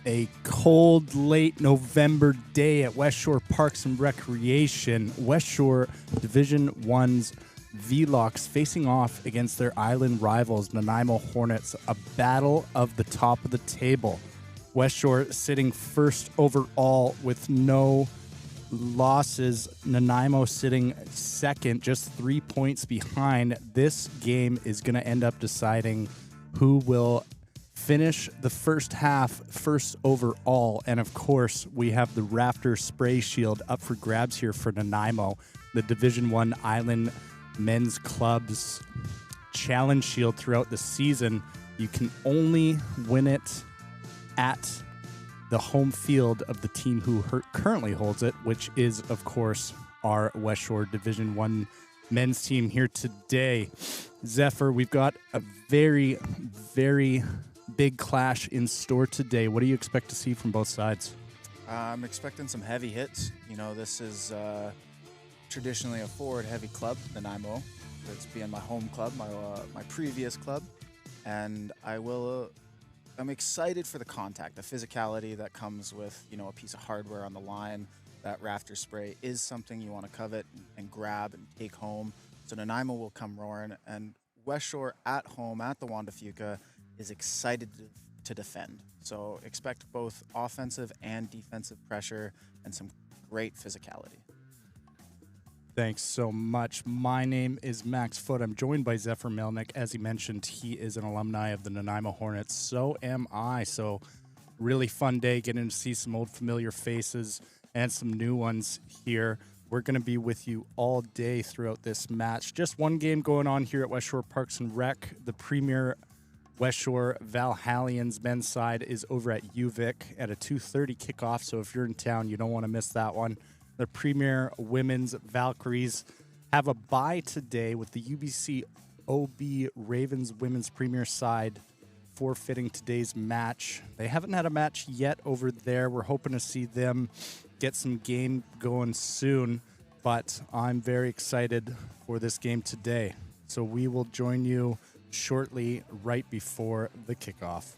A cold, late November day at Westshore Parks and Recreation. Westshore Division One's V-Locks facing off against their island rivals, Nanaimo Hornets, a battle of the top of the table. Westshore sitting first overall with no losses. Nanaimo sitting second, just 3 points behind. This game is going to end up deciding who will finish the first half first overall. And of course, we have the Rafter Spray Shield up for grabs here for Nanaimo, the Division One Island Men's Club's challenge shield throughout the season. You can only win it at the home field of the team who currently holds it, which is, of course, our Westshore Division One men's team here today. Zephyr, we've got a very, very big clash in store today. What do you expect to see from both sides? I'm expecting some heavy hits. You know, this is traditionally a forward-heavy club, Nanaimo. It's being my home club, my previous club, and I'm excited for the contact, the physicality that comes with, you know, a piece of hardware on the line. That Rafter Spray is something you want to covet and grab and take home. So Nanaimo will come roaring, and Westshore at home at the Wanda Fuca is excited to defend. So expect both offensive and defensive pressure and some great physicality. Thanks so much. My name is Max Foote. I'm joined by Zephyr Melnick. As he mentioned, he is an alumni of the Nanaimo Hornets. So am I. So really fun day getting to see some old familiar faces and some new ones here. We're going to be with you all day throughout this match. Just one game going on here at Westshore Parks and Rec. The premier Westshore Valhallians men's side is over at UVic at a 2:30 kickoff. So if you're in town, you don't want to miss that one. The premier women's Valkyries have a bye today with the UBC OB Ravens women's premier side forfeiting today's match. They haven't had a match yet over there. We're hoping to see them get some game going soon, but I'm very excited for this game today. So we will join you shortly right before the kickoff.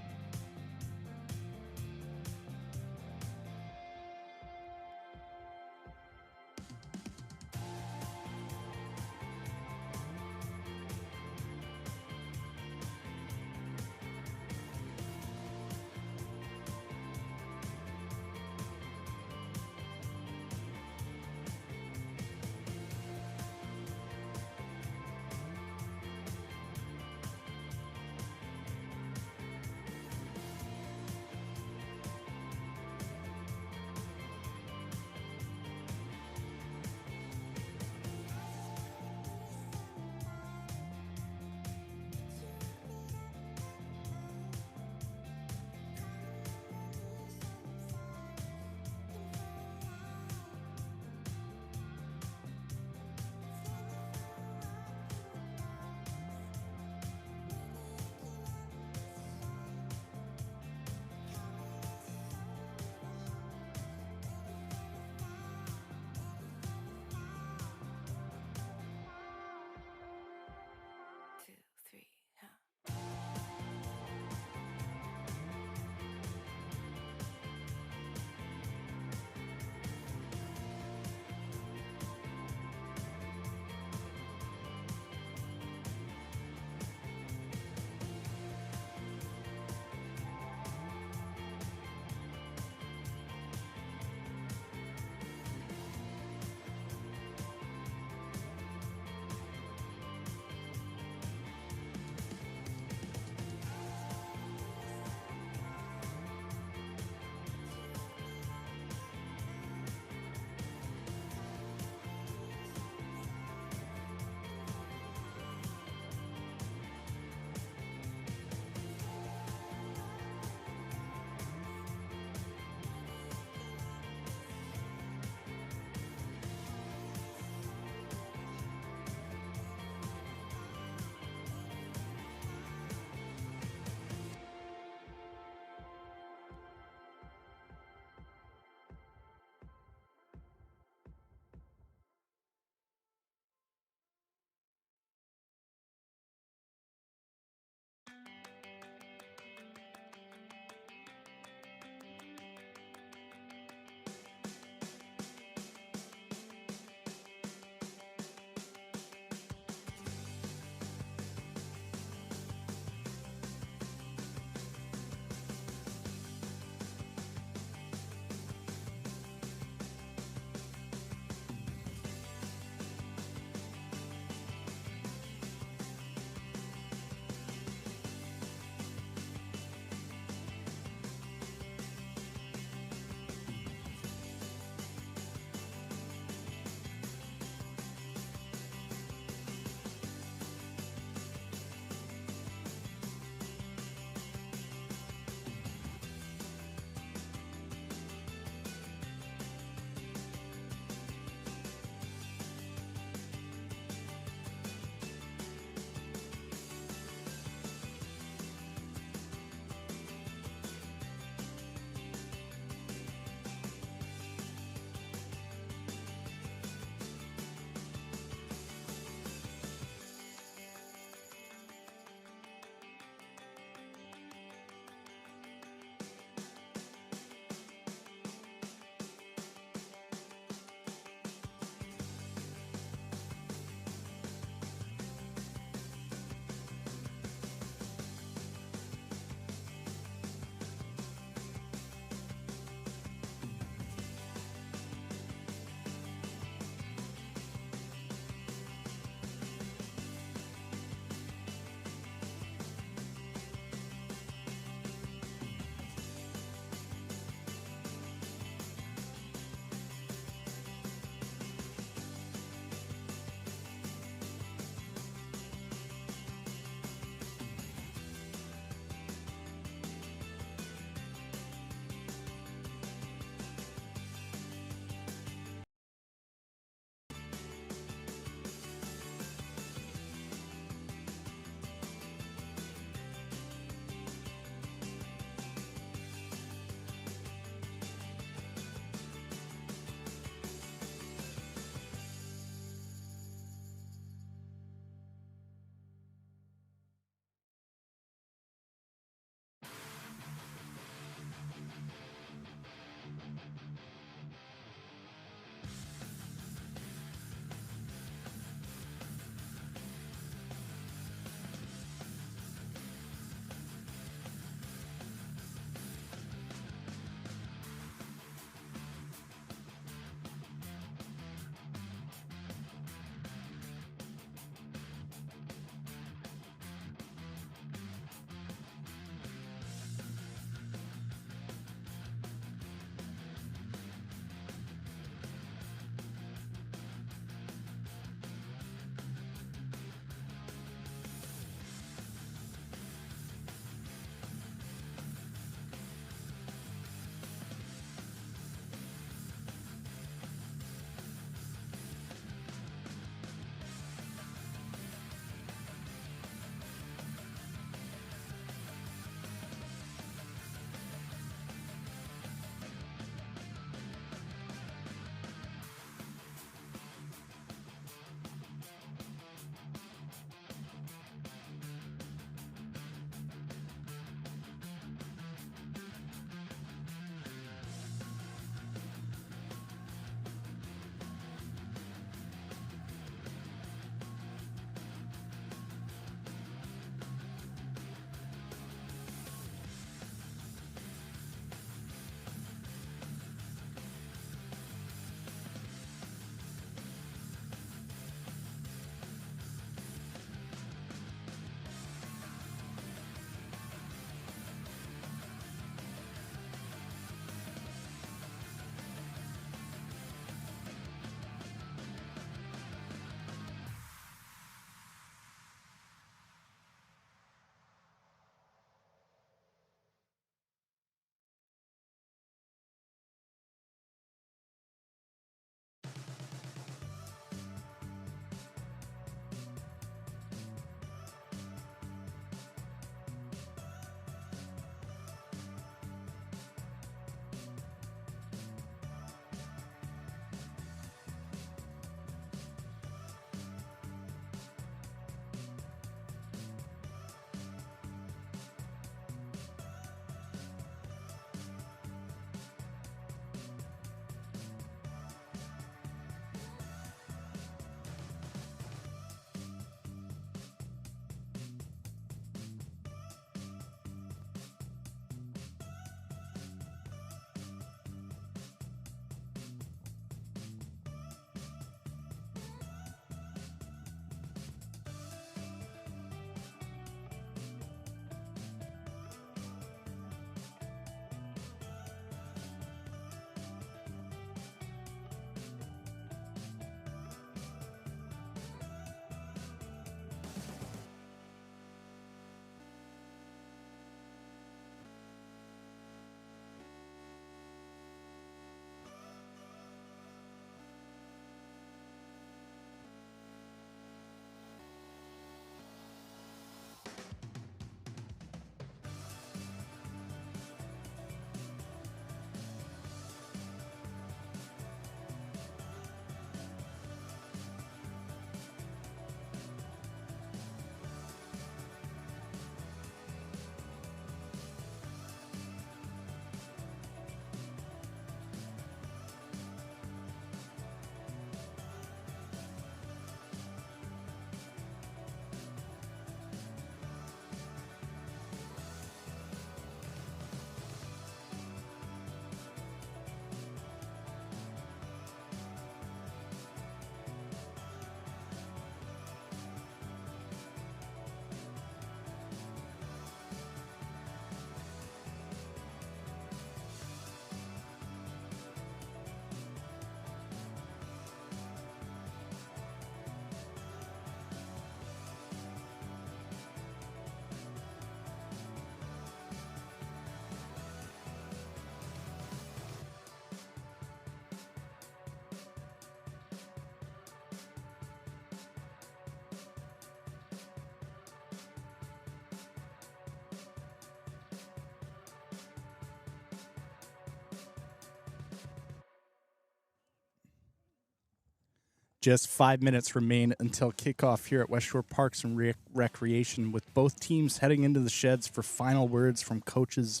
Just 5 minutes remain until kickoff here at Westshore Parks and Recreation, with both teams heading into the sheds for final words from coaches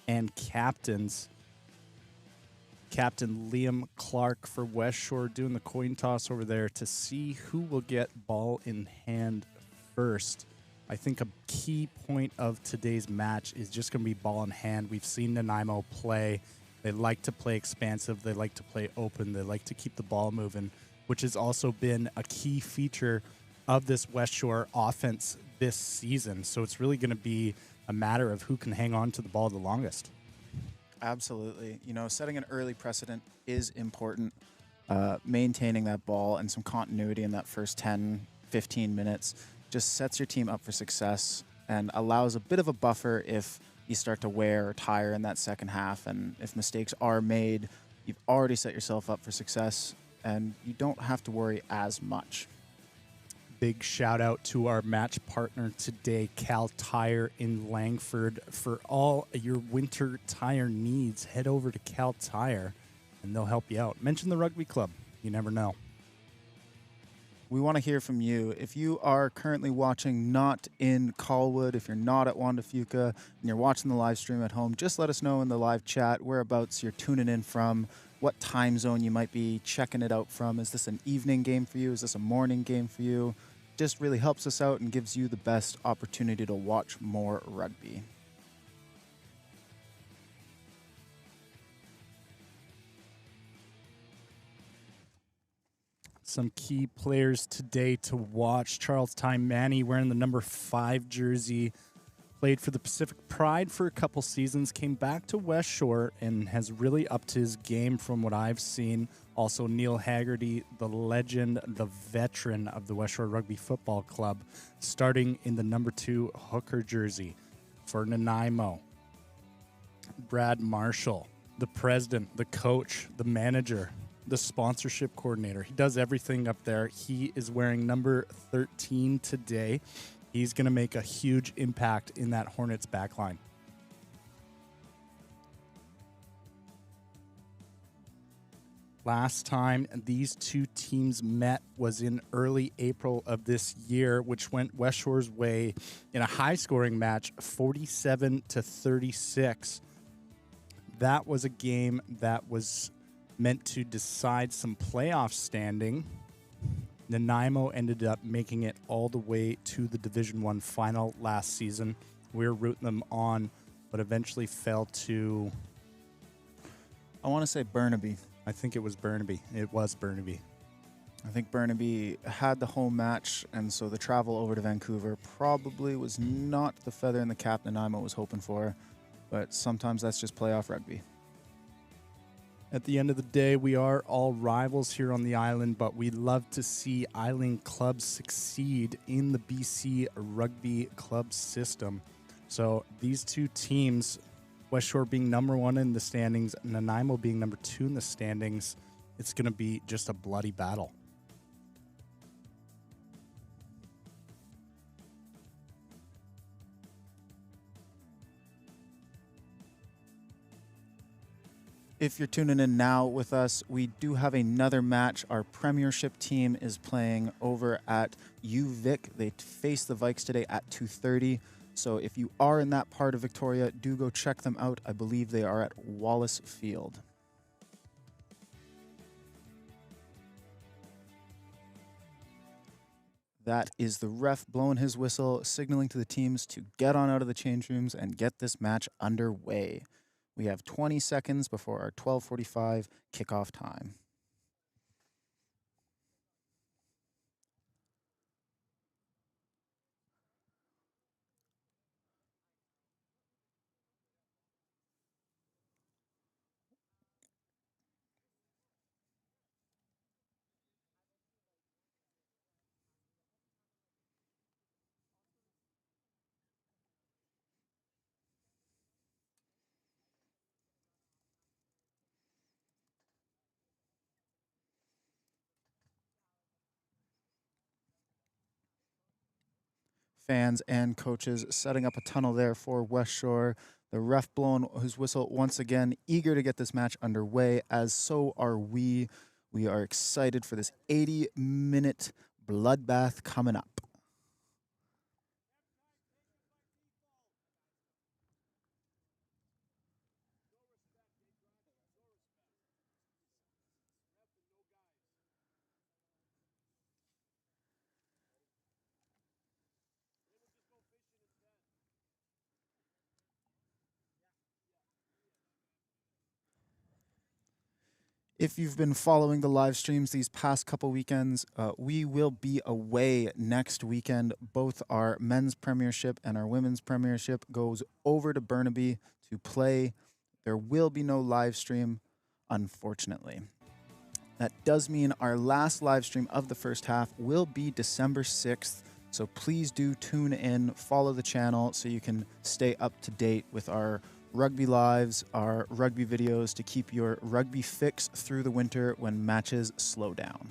and captains. Captain Liam Clark for Westshore doing the coin toss over there to see who will get ball in hand first. I think a key point of today's match is just going to be ball in hand. We've seen Nanaimo play. They like to play expansive. They like to play open. They like to keep the ball moving, which has also been a key feature of this Westshore offense this season. So it's really going to be a matter of who can hang on to the ball the longest. Absolutely. You know, setting an early precedent is important. Maintaining that ball and some continuity in that first 10, 15 minutes just sets your team up for success and allows a bit of a buffer if you start to wear or tire in that second half. And if mistakes are made, you've already set yourself up for success and you don't have to worry as much. Big shout out to our match partner today, Cal Tire in Langford. For all your winter tire needs, head over to Cal Tire and they'll help you out. Mention the rugby club. You never know. We want to hear from you. If you are currently watching not in Colwood, if you're not at Wanda Fuca and you're watching the live stream at home, just let us know in the live chat whereabouts you're tuning in from, what time zone you might be checking it out from. Is this an evening game for you? Is this a morning game for you? Just really helps us out and gives you the best opportunity to watch more rugby. Some key players today to watch. Charles Manny wearing the number 5 jersey. Played for the Pacific Pride for a couple seasons. Came back to Westshore and has really upped his game from what I've seen. Also, Neil Haggerty, the legend, the veteran of the Westshore Rugby Football Club, starting in the number 2 hooker jersey for Nanaimo. Brad Marshall, the president, the coach, the manager, the sponsorship coordinator. He does everything up there. He is wearing number 13 today. He's going to make a huge impact in that Hornets backline. Last time these two teams met was in early April of this year, which went Westshore's way in a high-scoring match, 47-36. That was a game that was meant to decide some playoff standing. Nanaimo ended up making it all the way to the Division I final last season. We were rooting them on, but eventually fell to... I want to say Burnaby. I think it was Burnaby. It was Burnaby. I think Burnaby had the home match, and so the travel over to Vancouver probably was not the feather in the cap Nanaimo was hoping for, but sometimes that's just playoff rugby. At the end of the day, we are all rivals here on the island, but we love to see island clubs succeed in the BC rugby club system. So these two teams, Westshore being number 1 in the standings, Nanaimo being number 2 in the standings, it's going to be just a bloody battle. If you're tuning in now with us, we do have another match. Our premiership team is playing over at UVic. They face the Vikes today at 2:30. So if you are in that part of Victoria, do go check them out. I believe they are at Wallace Field. That is the ref blowing his whistle, signaling to the teams to get on out of the change rooms and get this match underway. We have 20 seconds before our 12:45 kickoff time. Fans and coaches setting up a tunnel there for Westshore. The ref blowing his whistle once again, eager to get this match underway, as so are we. We are excited for this 80-minute bloodbath coming up. If you've been following the live streams these past couple weekends, we will be away next weekend. Both our men's premiership and our women's premiership goes over to Burnaby to play. There will be no live stream, unfortunately. That does mean our last live stream of the first half will be December 6th. So please do tune in, follow the channel so you can stay up to date with our rugby lives, our rugby videos to keep your rugby fix through the winter when matches slow down.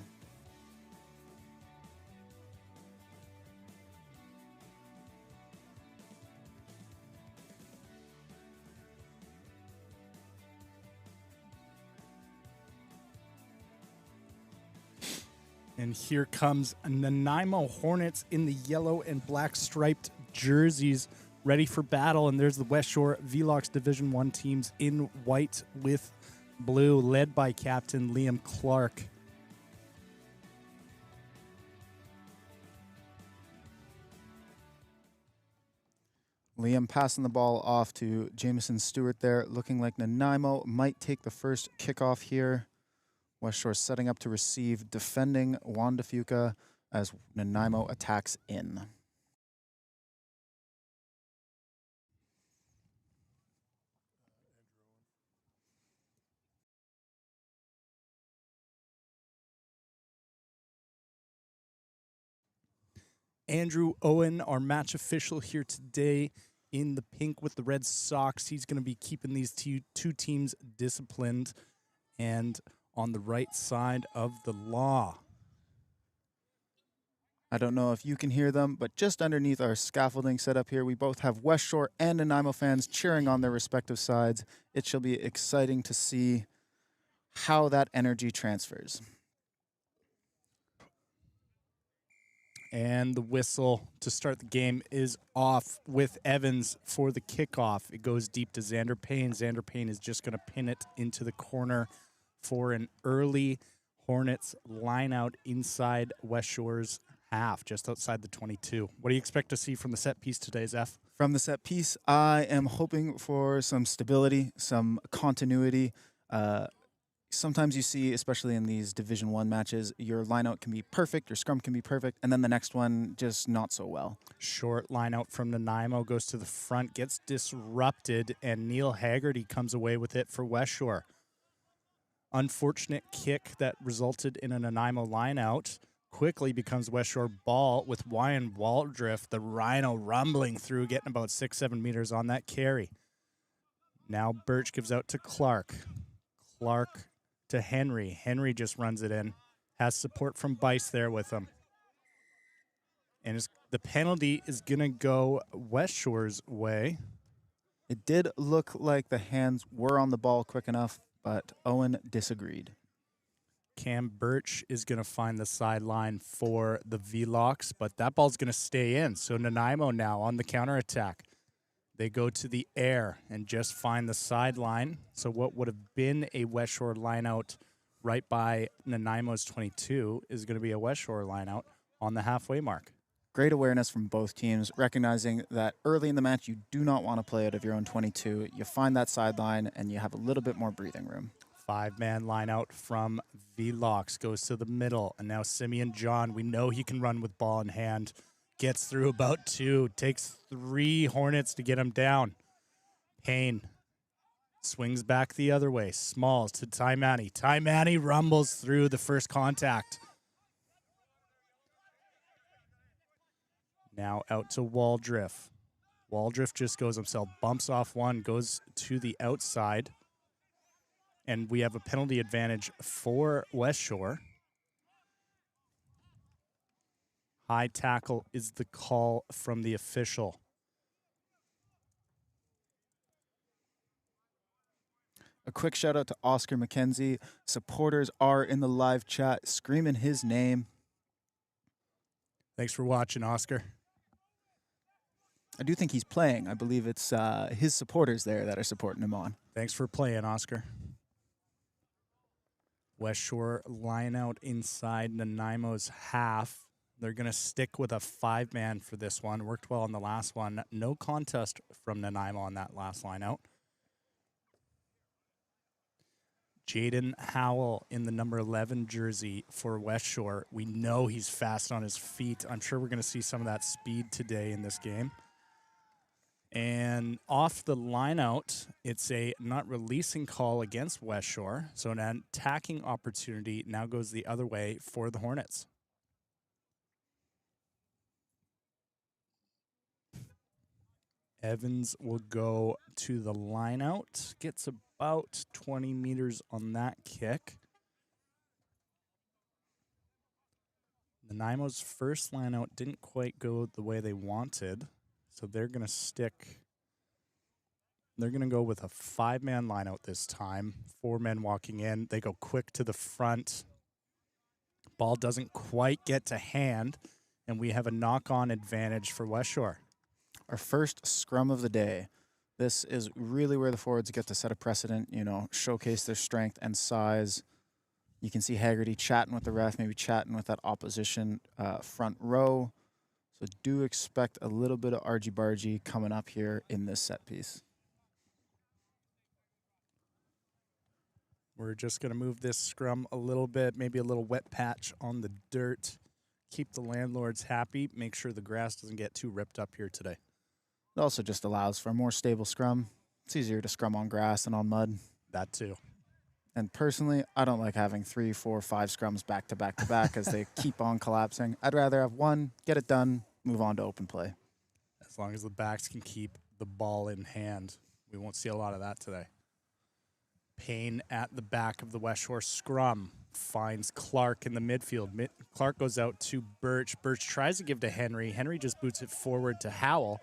And here comes Nanaimo Hornets in the yellow and black striped jerseys, ready for battle. And there's the Westshore Velox Division 1 teams in white with blue, led by Captain Liam Clark. Liam passing the ball off to Jameson Stewart there, looking like Nanaimo might take the first kickoff here. Westshore setting up to receive, defending Juan de Fuca as Nanaimo attacks in. Andrew Owen, our match official here today in the pink with the red socks. He's going to be keeping these two teams disciplined and on the right side of the law. I don't know if you can hear them, but just underneath our scaffolding set up here, we both have Westshore and Nanaimo fans cheering on their respective sides. It shall be exciting to see how that energy transfers. And the whistle to start the game is off with Evans for the kickoff. It goes deep to Xander Payne. Xander Payne is just going to pin it into the corner for an early Hornets line out inside Westshore's half, just outside the 22. What do you expect to see from the set piece today, Zeph? From the set piece, I am hoping for some stability, some continuity. Sometimes you see, especially in these Division 1 matches, your lineout can be perfect, your scrum can be perfect, and then the next one just not so well. Short lineout from Nanaimo goes to the front, gets disrupted, and Neil Haggerty comes away with it for Westshore. Unfortunate kick that resulted in a Nanaimo lineout quickly becomes Westshore ball with Ryan Waldriff, the Rhino, rumbling through, getting about 6-7 meters on that carry. Now Birch gives out to Clark. Clark to Henry. Henry just runs it in. Has support from Bice there with him. And the penalty is going to go Westshore's way. It did look like the hands were on the ball quick enough, but Owen disagreed. Cam Birch is going to find the sideline for the Velox, but that ball's going to stay in. So Nanaimo now on the counterattack. They go to the air and just find the sideline. So what would have been a Westshore lineout right by Nanaimo's 22 is going to be a Westshore lineout on the halfway mark. Great awareness from both teams, recognizing that early in the match you do not want to play out of your own 22. You find that sideline and you have a little bit more breathing room. 5-man lineout from Velox goes to the middle. And now Simeon John, we know he can run with ball in hand. Gets through about 2, takes 3 Hornets to get him down. Payne swings back the other way. Smalls to Ty Manny. Ty Manny rumbles through the first contact. Now out to Waldriff. Waldriff just goes himself, bumps off one, goes to the outside. And we have a penalty advantage for Westshore. High tackle is the call from the official. A quick shout out to Oscar McKenzie. Supporters are in the live chat screaming his name. Thanks for watching, Oscar. I do think he's playing. I believe it's his supporters there that are supporting him on. Thanks for playing, Oscar. Westshore line out inside Nanaimo's half. They're going to stick with a 5-man for this one. Worked well on the last one. No contest from Nanaimo on that last line out. Jaden Howell in the number 11 jersey for Westshore. We know he's fast on his feet. I'm sure we're going to see some of that speed today in this game. And off the line out, it's a not releasing call against Westshore. So an attacking opportunity now goes the other way for the Hornets. Evans will go to the line out. Gets about 20 meters on that kick. Nanaimo's first line out didn't quite go the way they wanted. So they're going to stick. They're going to go with a 5-man line out this time. 4 men walking in. They go quick to the front. Ball doesn't quite get to hand. And we have a knock-on advantage for Westshore. Our first scrum of the day. This is really where the forwards get to set a precedent, you know, showcase their strength and size. You can see Haggerty chatting with the ref, maybe chatting with that opposition front row. So do expect a little bit of argy-bargy coming up here in this set piece. We're just going to move this scrum a little bit, maybe a little wet patch on the dirt. Keep the landlords happy. Make sure the grass doesn't get too ripped up here today. It also just allows for a more stable scrum. It's easier to scrum on grass than on mud. That too. And personally, I don't like having 3, 4, 5 scrums back to back to back as they keep on collapsing. I'd rather have one, get it done, move on to open play. As long as the backs can keep the ball in hand. We won't see a lot of that today. Payne at the back of the Westshore scrum. Finds Clark in the midfield. Clark goes out to Birch. Birch tries to give to Henry. Henry just boots it forward to Howell.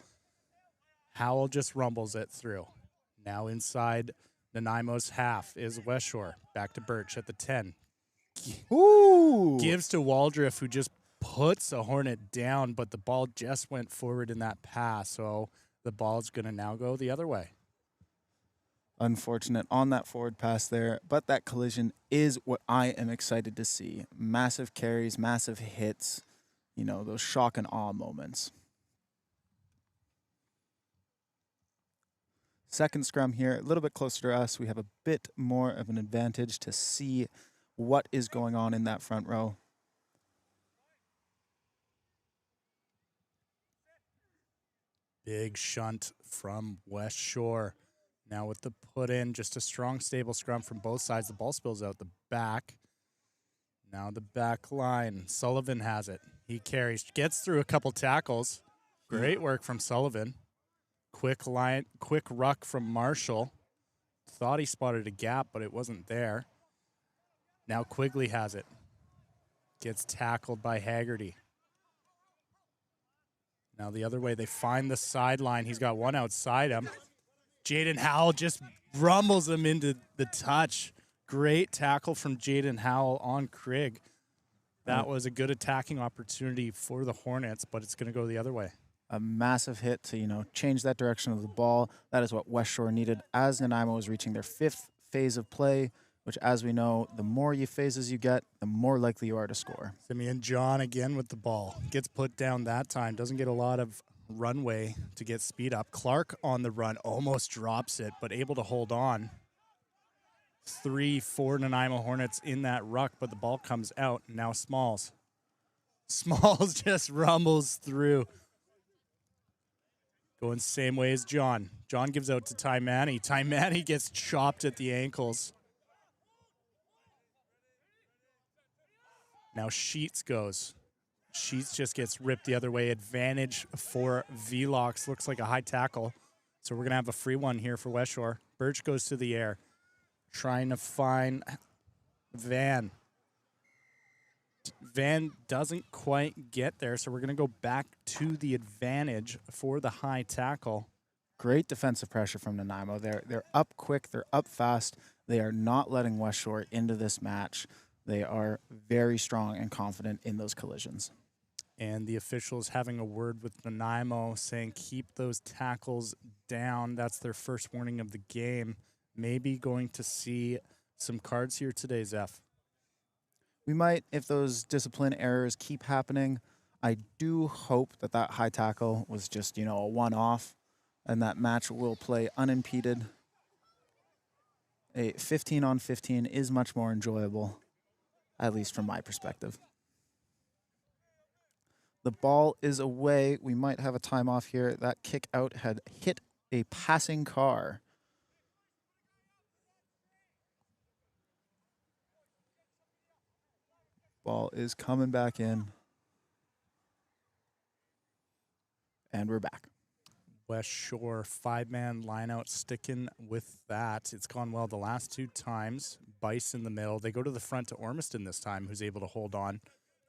Howell just rumbles it through. Now inside Nanaimo's half is Westshore. Back to Birch at the 10. Ooh! Gives to Waldriff, who just puts a Hornet down, but the ball just went forward in that pass, so the ball's going to now go the other way. Unfortunate on that forward pass there, but that collision is what I am excited to see. Massive carries, massive hits, you know, those shock and awe moments. Second scrum here, a little bit closer to us. We have a bit more of an advantage to see what is going on in that front row. Big shunt from Westshore. Now with the put in, just a strong, stable scrum from both sides. The ball spills out the back. Now the back line. Sullivan has it. He carries, gets through a couple tackles. Great work from Sullivan. Quick ruck from Marshall. Thought he spotted a gap, but it wasn't there. Now Quigley has it. Gets tackled by Haggerty. Now the other way, they find the sideline. He's got one outside him. Jaden Howell just rumbles him into the touch. Great tackle from Jaden Howell on Krig. That was a good attacking opportunity for the Hornets, but it's going to go the other way. A massive hit to, you know, change that direction of the ball. That is what Westshore needed as Nanaimo was reaching their 5th phase of play, which, as we know, the more phases you get, the more likely you are to score. Simeon John again with the ball. Gets put down that time. Doesn't get a lot of runway to get speed up. Clark on the run almost drops it, but able to hold on. 3-4 Nanaimo Hornets in that ruck, but the ball comes out. Now Smalls. Smalls just rumbles through. Going same way as John. John gives out to Ty Manny. Ty Manny gets chopped at the ankles. Now Sheets goes. Sheets just gets ripped the other way. Advantage for Velox. Looks like a high tackle. So we're going to have a free one here for Westshore. Birch goes to the air. Trying to find Van. Van doesn't quite get there, so we're going to go back to the advantage for the high tackle. Great defensive pressure from Nanaimo. They're up quick. They're up fast. They are not letting Westshore into this match. They are very strong and confident in those collisions. And the officials having a word with Nanaimo saying keep those tackles down. That's their first warning of the game. Maybe going to see some cards here today, Zeph. We might, if those discipline errors keep happening. I do hope that that high tackle was just, a one-off, and that match will play unimpeded. A 15-on-15 is much more enjoyable, at least from my perspective. The ball is away. We might have a time off here. That kick out had hit a passing car. Ball is coming back in. And we're back. Westshore 5-man lineout sticking with that. It's gone well the last 2 times. Bice in the middle. They go to the front to Ormiston this time, who's able to hold on.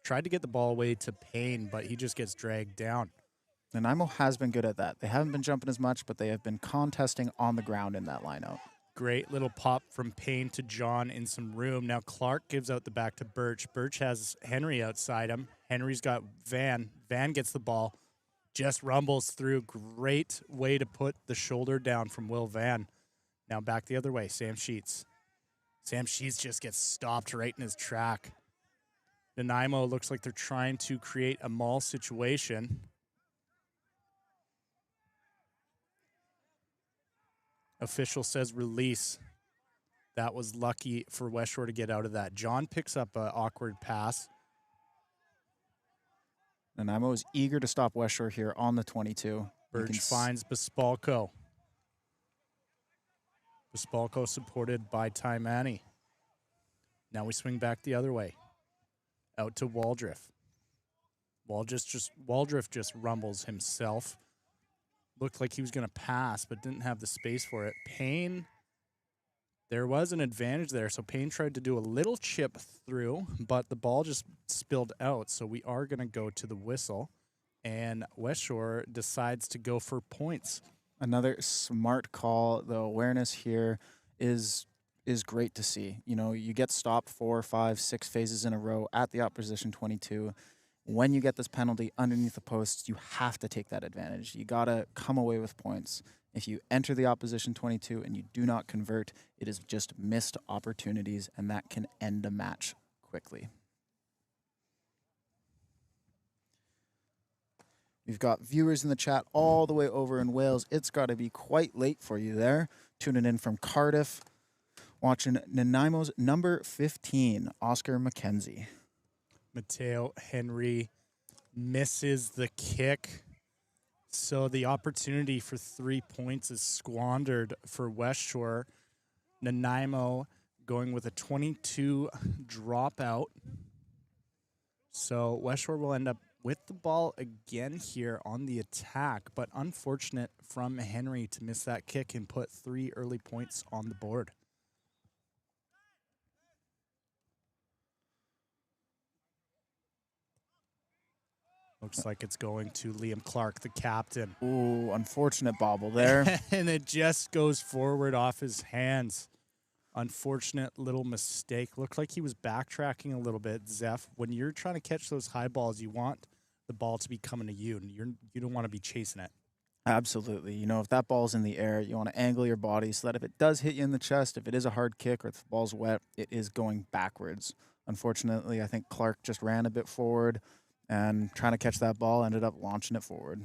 Tried to get the ball away to Payne, but he just gets dragged down. Nanaimo has been good at that. They haven't been jumping as much, but they have been contesting on the ground in that lineout. Great little pop from Payne to John in some room. Now Clark gives out the back to Birch. Birch has Henry outside him. Henry's got Van. Van gets the ball. Just rumbles through. Great way to put the shoulder down from Will Van. Now back the other way. Sam Sheets. Sam Sheets just gets stopped right in his track. Nanaimo looks like they're trying to create a maul situation. Official says release. That was lucky for Westshore to get out of that. John picks up an awkward pass. Nanaimo is eager to stop Westshore here on the 22. Birch finds Bespalko. Bespalko supported by Taimani. Now we swing back the other way. Out to Waldriff. Waldriff just rumbles himself. Looked like he was going to pass, but didn't have the space for it. Payne, there was an advantage there, so Payne tried to do a little chip through, but the ball just spilled out, so we are going to go to the whistle, and Westshore decides to go for points. Another smart call. The awareness here is great to see. You get stopped 4, 5, 6 phases in a row at the opposition 22. When you get this penalty underneath the posts, you have to take that advantage. You got to come away with points. If you enter the opposition 22 and you do not convert, it is just missed opportunities, and that can end a match quickly. We've got viewers in the chat all the way over in Wales. It's got to be quite late for you there. Tuning in from Cardiff, watching Nanaimo's number 15, Oscar McKenzie. Mateo Henry misses the kick. So the opportunity for 3 points is squandered for Westshore. Nanaimo going with a 22 dropout. So Westshore will end up with the ball again here on the attack, but unfortunate from Henry to miss that kick and put 3 early points on the board. Looks like it's going to Liam Clark, the captain. Ooh, unfortunate bobble there. And it just goes forward off his hands. Unfortunate little mistake. Looked like he was backtracking a little bit, Zeph. When you're trying to catch those high balls, you want the ball to be coming to you, and you don't want to be chasing it. Absolutely. If that ball's in the air, you want to angle your body so that if it does hit you in the chest, if it is a hard kick or if the ball's wet, it is going backwards. Unfortunately, I think Clark just ran a bit forward and trying to catch that ball ended up launching it forward.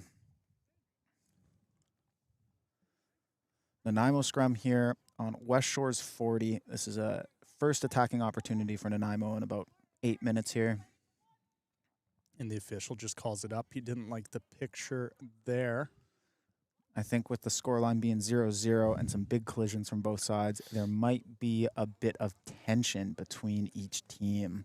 Nanaimo scrum here on Westshore's 40. This is a first attacking opportunity for Nanaimo in about 8 minutes here. And the official just calls it up. He didn't like the picture there. I think with the scoreline being 0-0 and some big collisions from both sides, there might be a bit of tension between each team.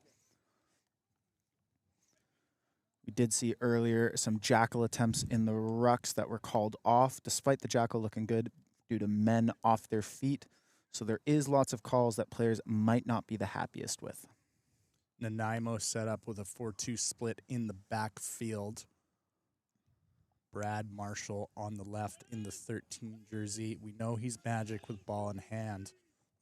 We did see earlier some jackal attempts in the rucks that were called off, despite the jackal looking good due to men off their feet. So there is lots of calls that players might not be the happiest with. Nanaimo set up with a 4-2 split in the backfield. Brad Marshall on the left in the 13 jersey. We know he's magic with ball in hand.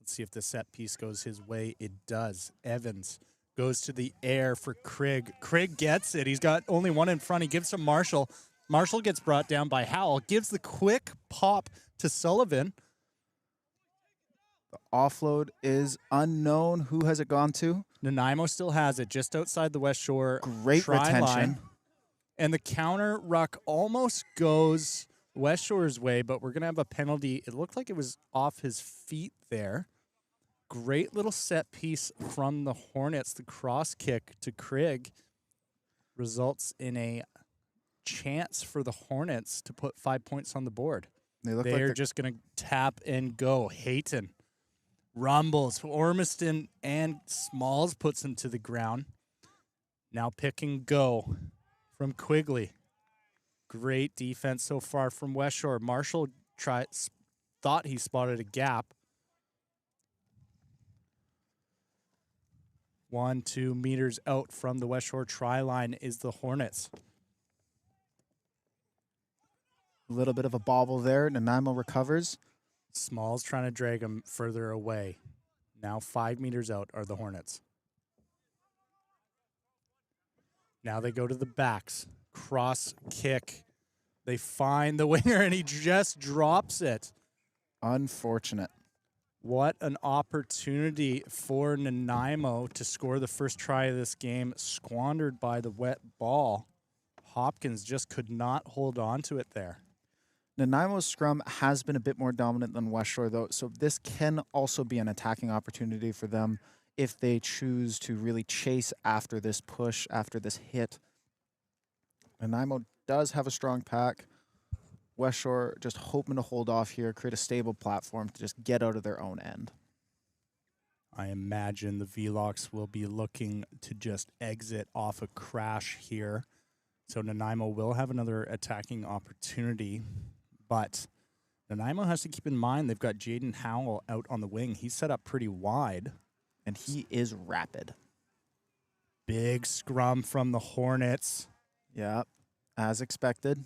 Let's see if the set piece goes his way. It does. Evans goes to the air for Krigg. Krigg gets it. He's got only one in front. He gives to Marshall. Marshall gets brought down by Howell. Gives the quick pop to Sullivan. The offload is unknown. Who has it gone to? Nanaimo still has it just outside the West Shore Great try retention. line. And the counter ruck almost goes West Shore's way, but we're going to have a penalty. It looked like it was off his feet there. Great little set piece from the Hornets. The cross kick to Krigg results in a chance for the Hornets to put 5 points on the board. They're just going to tap and go. Hayton rumbles. Ormiston and Smalls puts him to the ground. Now pick and go from Quigley. Great defense so far from West Shore. Marshall thought he spotted a gap. 1-2 meters out from the West Shore try line is the Hornets. A little bit of a bobble there. Nanaimo recovers. Smalls trying to drag him further away. Now 5 meters out are the Hornets. Now they go to the backs. Cross kick. They find the winger and he just drops it. Unfortunate. What an opportunity for Nanaimo to score the first try of this game, squandered by the wet ball. Hopkins just could not hold on to it there. Nanaimo's scrum has been a bit more dominant than West Shore, though, so this can also be an attacking opportunity for them if they choose to really chase after this push, after this hit. Nanaimo does have a strong pack. West Shore just hoping to hold off here, create a stable platform to just get out of their own end. I imagine the Velox will be looking to just exit off a crash here. So Nanaimo will have another attacking opportunity. But Nanaimo has to keep in mind they've got Jaden Howell out on the wing. He's set up pretty wide. And he is rapid. Big scrum from the Hornets. Yeah, as expected.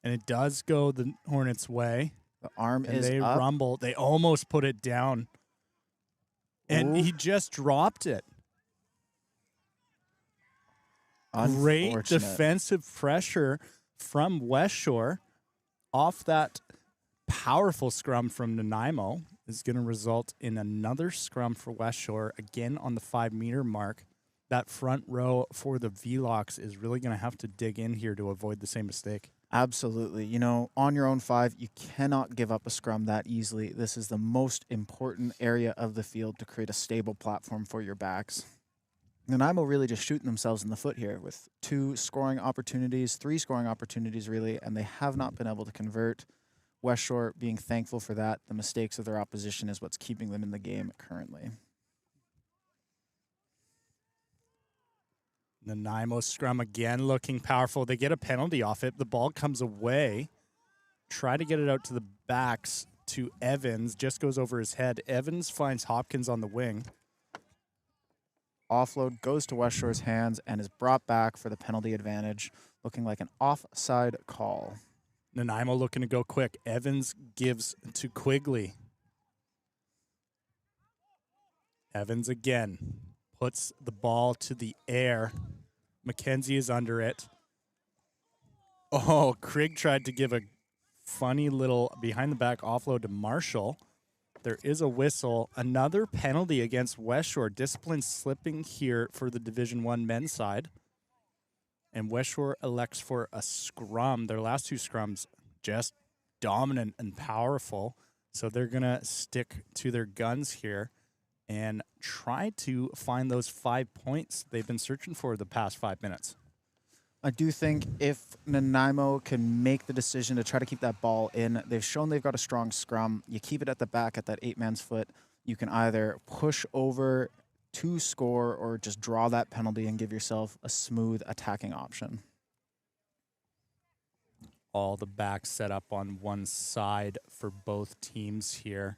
And it does go the Hornets' way. The arm and is they up. rumble. They almost put it down. And he just dropped it. Great defensive pressure from West Shore off that powerful scrum from Nanaimo is going to result in another scrum for West Shore, again on the 5 meter mark. That front row for the Velox is really going to have to dig in here to avoid the same mistake. Absolutely. You know, on your own 5, you cannot give up a scrum that easily. This is the most important area of the field to create a stable platform for your backs. Nanaimo really just shooting themselves in the foot here with 2 scoring opportunities, 3 scoring opportunities really, and they have not been able to convert. West Shore being thankful for that. The mistakes of their opposition is what's keeping them in the game currently. Nanaimo scrum again looking powerful. They get a penalty off it. The ball comes away. Try to get it out to the backs to Evans. Just goes over his head. Evans finds Hopkins on the wing. Offload goes to West Shore's hands and is brought back for the penalty advantage, looking like an offside call. Nanaimo looking to go quick. Evans gives to Quigley. Evans again puts the ball to the air. McKenzie is under it. Oh, Krigg tried to give a funny little behind-the-back offload to Marshall. There is a whistle. Another penalty against West Shore. Discipline slipping here for the Division I men's side. And West Shore elects for a scrum. Their last 2 scrums just dominant and powerful. So they're going to stick to their guns here and try to find those 5 points they've been searching for the past 5 minutes. I do think if Nanaimo can make the decision to try to keep that ball in, they've shown they've got a strong scrum. You keep it at the back at that 8-man's foot. You can either push over to score or just draw that penalty and give yourself a smooth attacking option. All the backs set up on one side for both teams here.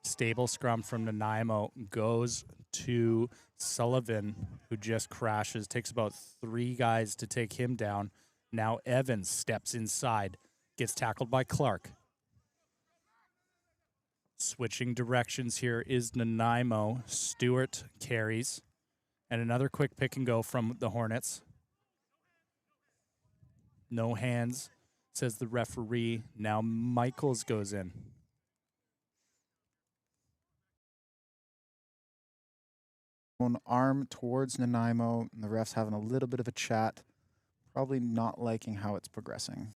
Stable scrum from Nanaimo goes to Sullivan, who just crashes. Takes about 3 guys to take him down. Now Evans steps inside, gets tackled by Clark. Switching directions here is Nanaimo. Stewart carries. And another quick pick and go from the Hornets. No hands, says the referee. Now Michaels goes in. Arm towards Nanaimo, and the ref's having a little bit of a chat, probably not liking how it's progressing.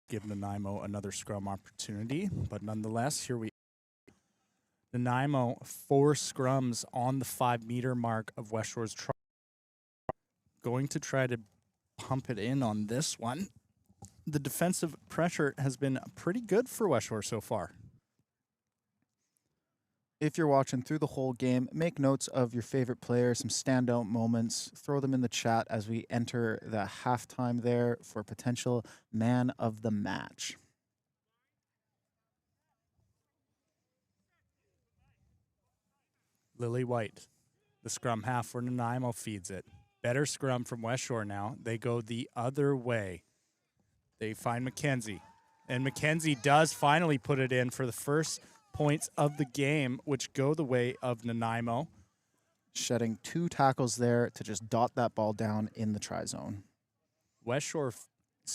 Give Nanaimo another scrum opportunity, but nonetheless, here we Nanaimo 4 scrums on the 5-meter mark of Westshore's try. Going to try to pump it in on this one. The defensive pressure has been pretty good for Westshore so far. If you're watching through the whole game, make notes of your favorite player, some standout moments, throw them in the chat as we enter the halftime there for potential man of the match. Lily White, the scrum half for Nanaimo, feeds it. Better scrum from Westshore now. They go the other way. They find McKenzie. And McKenzie does finally put it in for the first points of the game, which go the way of Nanaimo. Shedding 2 tackles there to just dot that ball down in the try zone.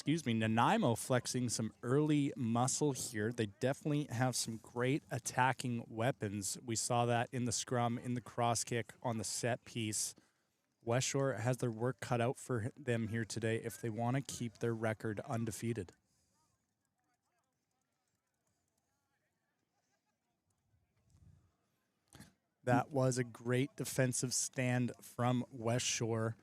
Nanaimo flexing some early muscle here. They definitely have some great attacking weapons. We saw that in the scrum, in the cross kick, on the set piece. Westshore has their work cut out for them here today if they want to keep their record undefeated. That was a great defensive stand from Westshore,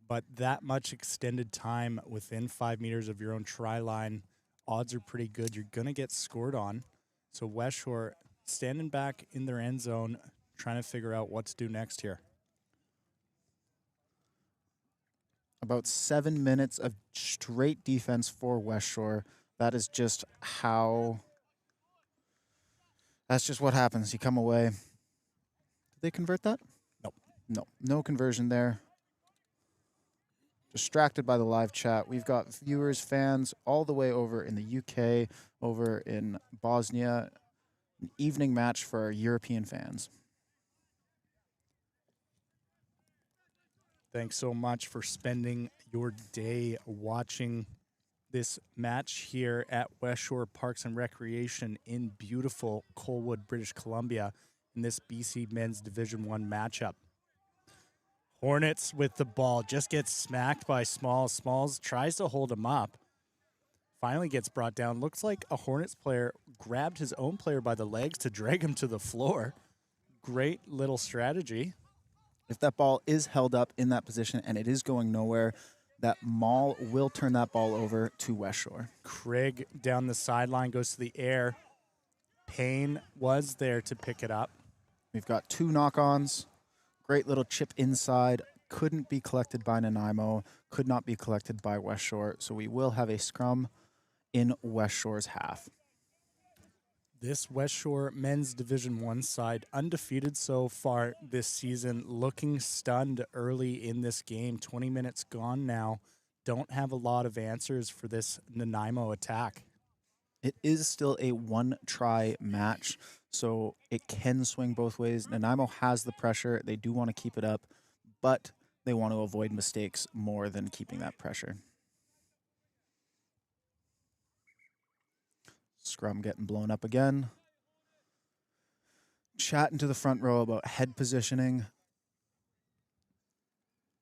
but that much extended time within 5 meters of your own try line, odds are pretty good. You're going to get scored on. So Westshore standing back in their end zone, trying to figure out what to do next here. About 7 minutes of straight defense for Westshore. That is just how... That's just what happens. You come away... Did they convert that? Nope. No conversion there. Distracted by the live chat. We've got viewers, fans all the way over in the UK, over in Bosnia. An evening match for our European fans. Thanks so much for spending your day watching this match here at Westshore Parks and Recreation in beautiful Colwood, British Columbia, in this BC Men's Division I matchup. Hornets with the ball, just gets smacked by Smalls. Smalls tries to hold him up. Finally gets brought down. Looks like a Hornets player grabbed his own player by the legs to drag him to the floor. Great little strategy. If that ball is held up in that position and it is going nowhere, that maul will turn that ball over to Westshore. Craig down the sideline, goes to the air. Payne was there to pick it up. We've got 2 knock-ons. Great little chip inside. Couldn't be collected by Nanaimo. Could not be collected by Westshore. So we will have a scrum in Westshore's half. This Westshore Men's Division I side, undefeated so far this season, looking stunned early in this game. 20 minutes gone now. Don't have a lot of answers for this Nanaimo attack. It is still a 1-try match, so it can swing both ways. Nanaimo has the pressure. They do want to keep it up, but they want to avoid mistakes more than keeping that pressure. Scrum getting blown up again. Chatting to the front row about head positioning.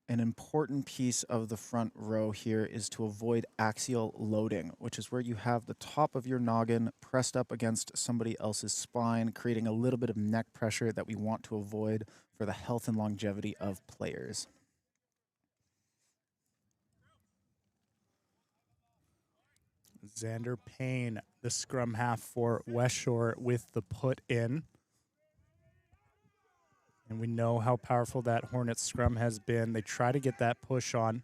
An important piece of the front row here is to avoid axial loading, which is where you have the top of your noggin pressed up against somebody else's spine, creating a little bit of neck pressure that we want to avoid for the health and longevity of players. Xander Payne, the scrum half for Westshore, with the put in. And we know how powerful that Hornets scrum has been. They try to get that push on.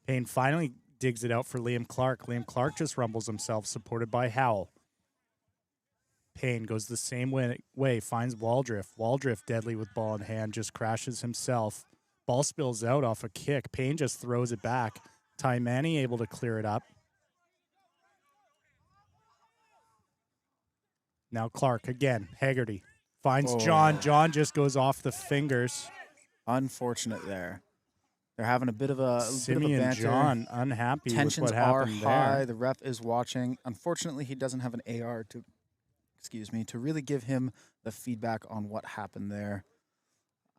Payne finally digs it out for Liam Clark. Liam Clark just rumbles himself, supported by Howell. Payne goes the same way, finds Waldriff. Waldriff deadly with ball in hand, just crashes himself. Ball spills out off a kick. Payne just throws it back. Ty Manny able to clear it up. Now Clark again. Haggerty finds Oh. John. John just goes off the fingers. Unfortunate there. They're having a bit of a Simeon banter. John unhappy Tensions with what happened are high. there. The ref is watching. Unfortunately, he doesn't have an AR to really give him the feedback on what happened there.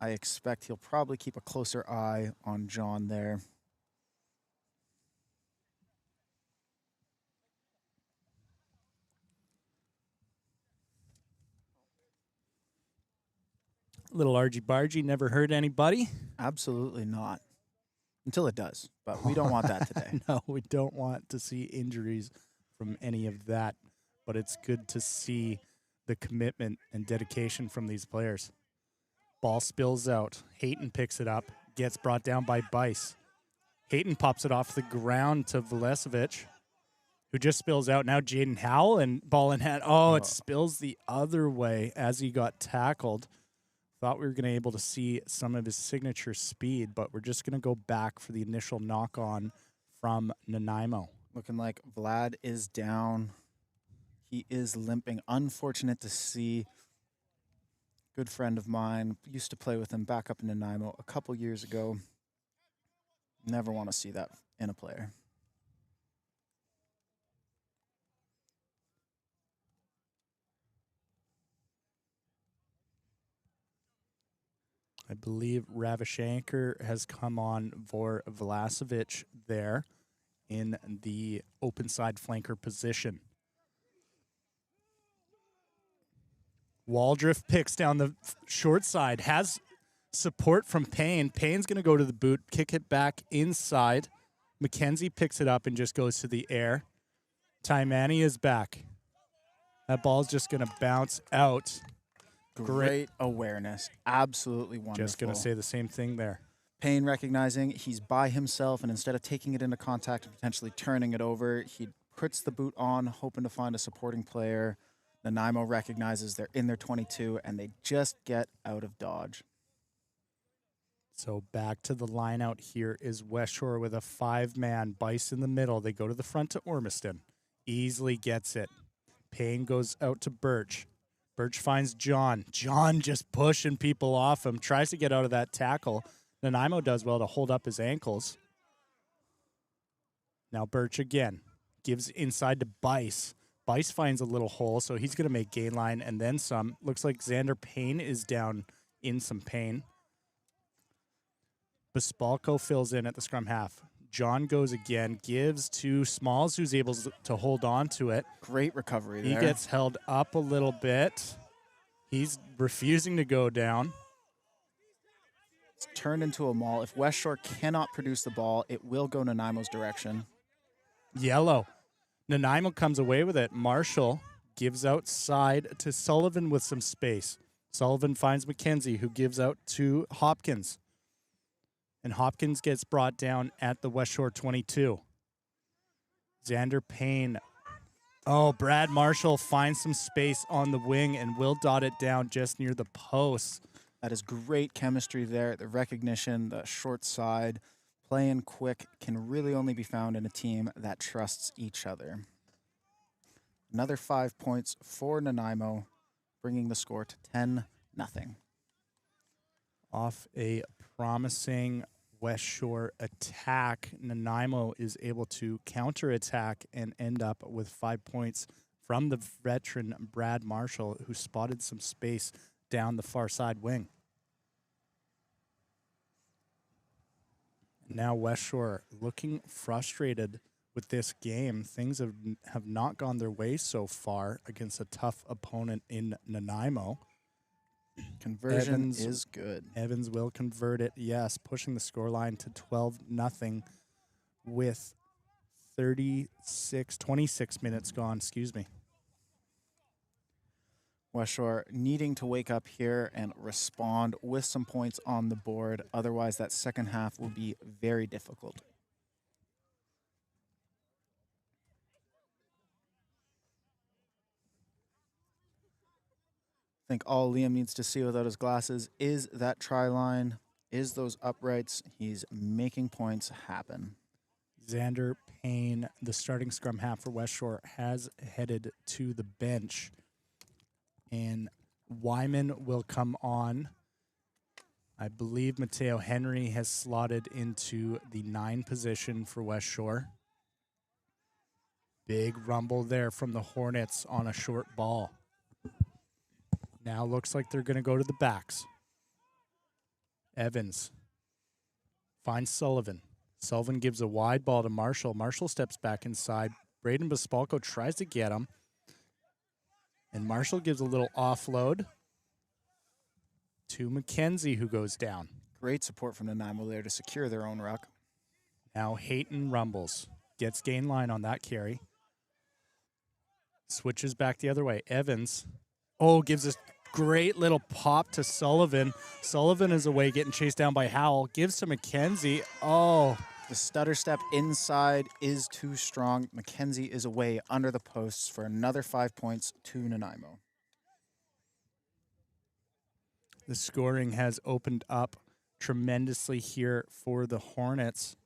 I expect he'll probably keep a closer eye on John there. Little argy-bargy never hurt anybody. Absolutely not. Until it does, but we don't want that today. No, we don't want to see injuries from any of that, but it's good to see the commitment and dedication from these players. Ball spills out. Hayton picks it up, gets brought down by Bice. Hayton pops it off the ground to Velesevich, who just spills out. Now Jaden Howell and ball in hand. Oh, it spills the other way as he got tackled. Thought we were going to be able to see some of his signature speed, but we're just going to go back for the initial knock-on from Nanaimo. Looking like Vlad is down. He is limping. Unfortunate to see. Good friend of mine. Used to play with him back up in Nanaimo a couple years ago. Never want to see that in a player. I believe Ravishankar has come on for Vlasevic there in the open side flanker position. Waldriff picks down the short side, has support from Payne. Payne's going to go to the boot, kick it back inside. McKenzie picks it up and just goes to the air. Taimani is back. That ball's just going to bounce out. Great awareness. Absolutely wonderful. Just going to say the same thing there. Payne recognizing he's by himself, and instead of taking it into contact and potentially turning it over, he puts the boot on, hoping to find a supporting player. Nanaimo recognizes they're in their 22, and they just get out of dodge. So back to the line out here is Westshore with a 5-man. Bice in the middle. They go to the front to Ormiston. Easily gets it. Payne goes out to Birch. Birch finds John. John just pushing people off him. Tries to get out of that tackle. Nanaimo does well to hold up his ankles. Now Birch again. Gives inside to Bice. Bice finds a little hole, so he's going to make gain line and then some. Looks like Xander Payne is down in some pain. Bespalko fills in at the scrum half. John goes again, gives to Smalls, who's able to hold on to it. Great recovery He there. gets held up a little bit. He's refusing to go down. It's turned into a maul. If Westshore cannot produce the ball, it will go Nanaimo's direction. Yellow. Nanaimo comes away with it. Marshall gives outside to Sullivan with some space. Sullivan finds McKenzie, who gives out to Hopkins. And Hopkins gets brought down at the Westshore 22. Xander Payne. Oh, Brad Marshall finds some space on the wing and will dot it down just near the post. That is great chemistry there. The recognition, the short side, playing quick can really only be found in a team that trusts each other. Another 5 points for Nanaimo, bringing the score to 10-0. Off a promising Westshore attack, Nanaimo is able to counterattack and end up with 5 points from the veteran Brad Marshall, who spotted some space down the far side wing. Now Westshore looking frustrated with this game. Things have not gone their way so far against a tough opponent in Nanaimo. Conversion is good. Evans will convert it, yes, pushing the scoreline to 12-0 with 26 minutes gone, Westshore needing to wake up here and respond with some points on the board. Otherwise, that second half will be very difficult. I think all Liam needs to see without his glasses is that try line, is those uprights. He's making points happen. Xander Payne, the starting scrum half for Westshore, has headed to the bench. And Wyman will come on. I believe Mateo Henry has slotted into the 9 position for Westshore. Big rumble there from the Hornets on a short ball. Now looks like they're going to go to the backs. Evans finds Sullivan. Sullivan gives a wide ball to Marshall. Marshall steps back inside. Braden Bespalko tries to get him. And Marshall gives a little offload to McKenzie, who goes down. Great support from Nanaimo there to secure their own ruck. Now Hayton rumbles. Gets gain line on that carry. Switches back the other way. Evans, gives a great little pop to Sullivan. Sullivan is away, getting chased down by Howell. Gives to McKenzie. The stutter step inside is too strong. McKenzie is away under the posts for another 5 points to Nanaimo. The scoring has opened up tremendously here for the Hornets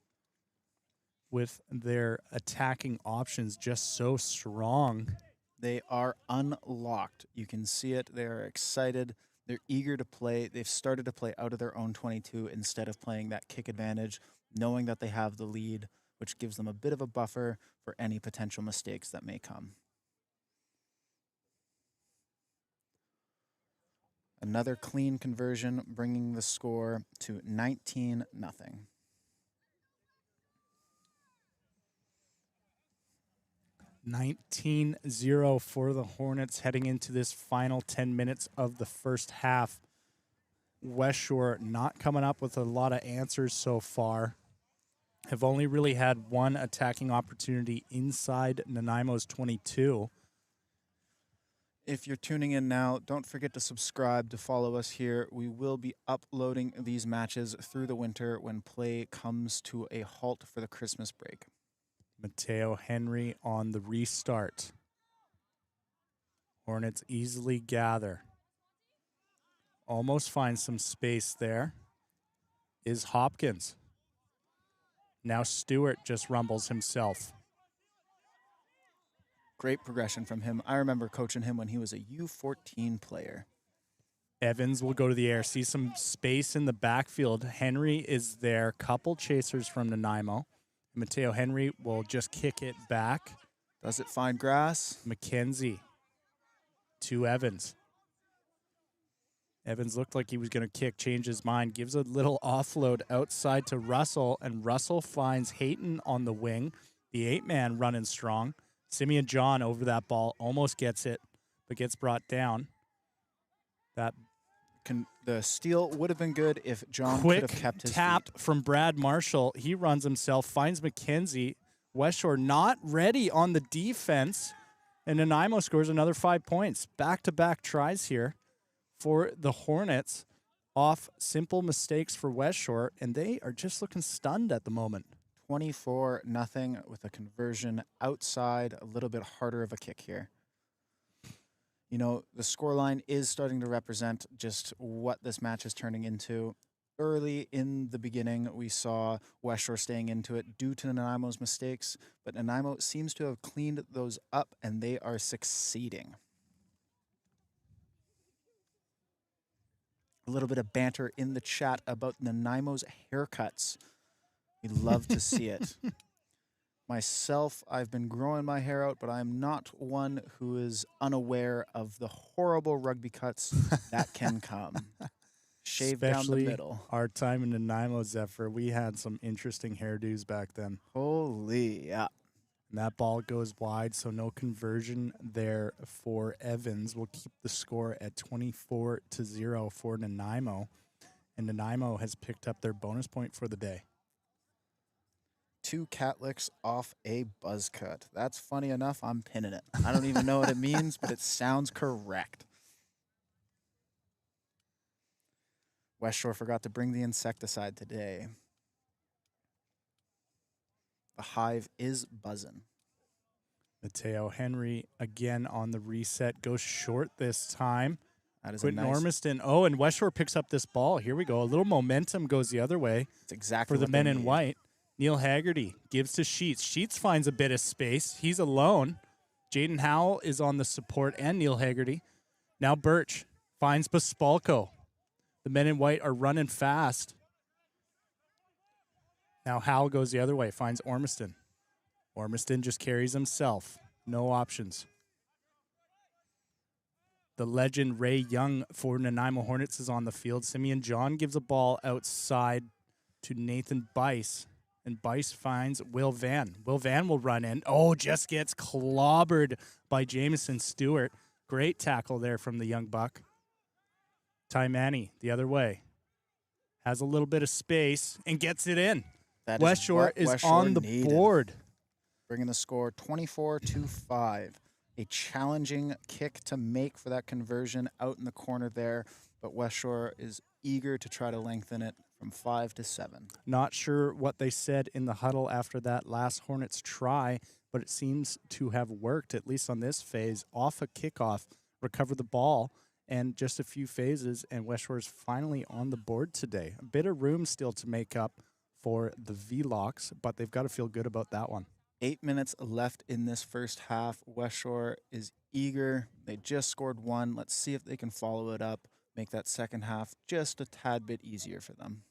with their attacking options just so strong. They are unlocked. You can see it. They are excited. They're eager to play. They've started to play out of their own 22 instead of playing that kick advantage, knowing that they have the lead, which gives them a bit of a buffer for any potential mistakes that may come. Another clean conversion, bringing the score to 19-0. 19-0 for the Hornets heading into this final 10 minutes of the first half. Westshore not coming up with a lot of answers so far. Have only really had one attacking opportunity inside Nanaimo's 22. If you're tuning in now, don't forget to subscribe to follow us here. We will be uploading these matches through the winter when play comes to a halt for the Christmas break. Mateo Henry on the restart. Hornets easily gather. Almost finds some space there. Is Hopkins. Now Stewart just rumbles himself. Great progression from him. I remember coaching him when he was a U14 player. Evans will go to the air. See some space in the backfield. Henry is there. Couple chasers from Nanaimo. Mateo Henry will just kick it back. Does it find grass? McKenzie to Evans. Evans looked like he was going to kick, change his mind. Gives a little offload outside to Russell, and Russell finds Hayton on the wing. The 8-man running strong. Simeon John over that ball, almost gets it, but gets brought down. The steal would have been good if John Quick could have kept his tap feet. from Brad Marshall. He runs himself, finds McKenzie. Westshore not ready on the defense, and Nanaimo scores another 5 points. Back-to-back tries here for the Hornets off simple mistakes for Westshore, and they are just looking stunned at the moment. 24-0 with a conversion outside, a little bit harder of a kick here. You know, the scoreline is starting to represent just what this match is turning into. Early in the beginning, we saw Westshore staying into it due to Nanaimo's mistakes, but Nanaimo seems to have cleaned those up, and they are succeeding. A little bit of banter in the chat about Nanaimo's haircuts. We love to see it. Myself, I've been growing my hair out, but I'm not one who is unaware of the horrible rugby cuts that can come. Shave down the middle. Our time in Nanaimo, Zephyr, we had some interesting hairdos back then. Holy, yeah. And that ball goes wide, so no conversion there for Evans. We'll keep the score at 24-0 for Nanaimo. And Nanaimo has picked up their bonus point for the day. 2 cat licks off a buzz cut. That's funny enough. I'm pinning it. I don't even know what it means, but it sounds correct. Westshore forgot to bring the insecticide today. The hive is buzzing. Mateo Henry again on the reset. Goes short this time. That is Quentin a nice... Ormiston. Oh, and Westshore picks up this ball. Here we go. A little momentum goes the other way. It's exactly for the what men they in need. white. Neil Haggerty gives to Sheets. Sheets finds a bit of space. He's alone. Jaden Howell is on the support and Neil Haggerty. Now Birch finds Paspalko. The men in white are running fast. Now Howell goes the other way, finds Ormiston. Ormiston just carries himself. No options. The legend Ray Young for Nanaimo Hornets is on the field. Simeon John gives a ball outside to Nathan Bice, and Bice finds Will Van. Will Van will run in. Oh, just gets clobbered by Jameson Stewart. Great tackle there from the young buck. Ty Manny the other way. Has a little bit of space and gets it in. Westshore is on the board. Bringing the score 24-5. A challenging kick to make for that conversion out in the corner there, but Westshore is eager to try to lengthen it from 5 to 7. Not sure what they said in the huddle after that last Hornets try, but it seems to have worked, at least on this phase. Off a kickoff, recover the ball, and just a few phases, and Westshore is finally on the board today. A bit of room still to make up for the V-Locks, but they've got to feel good about that one. 8 minutes left in this first half. Westshore is eager. They just scored one. Let's see if they can follow it up, make that second half just a tad bit easier for them.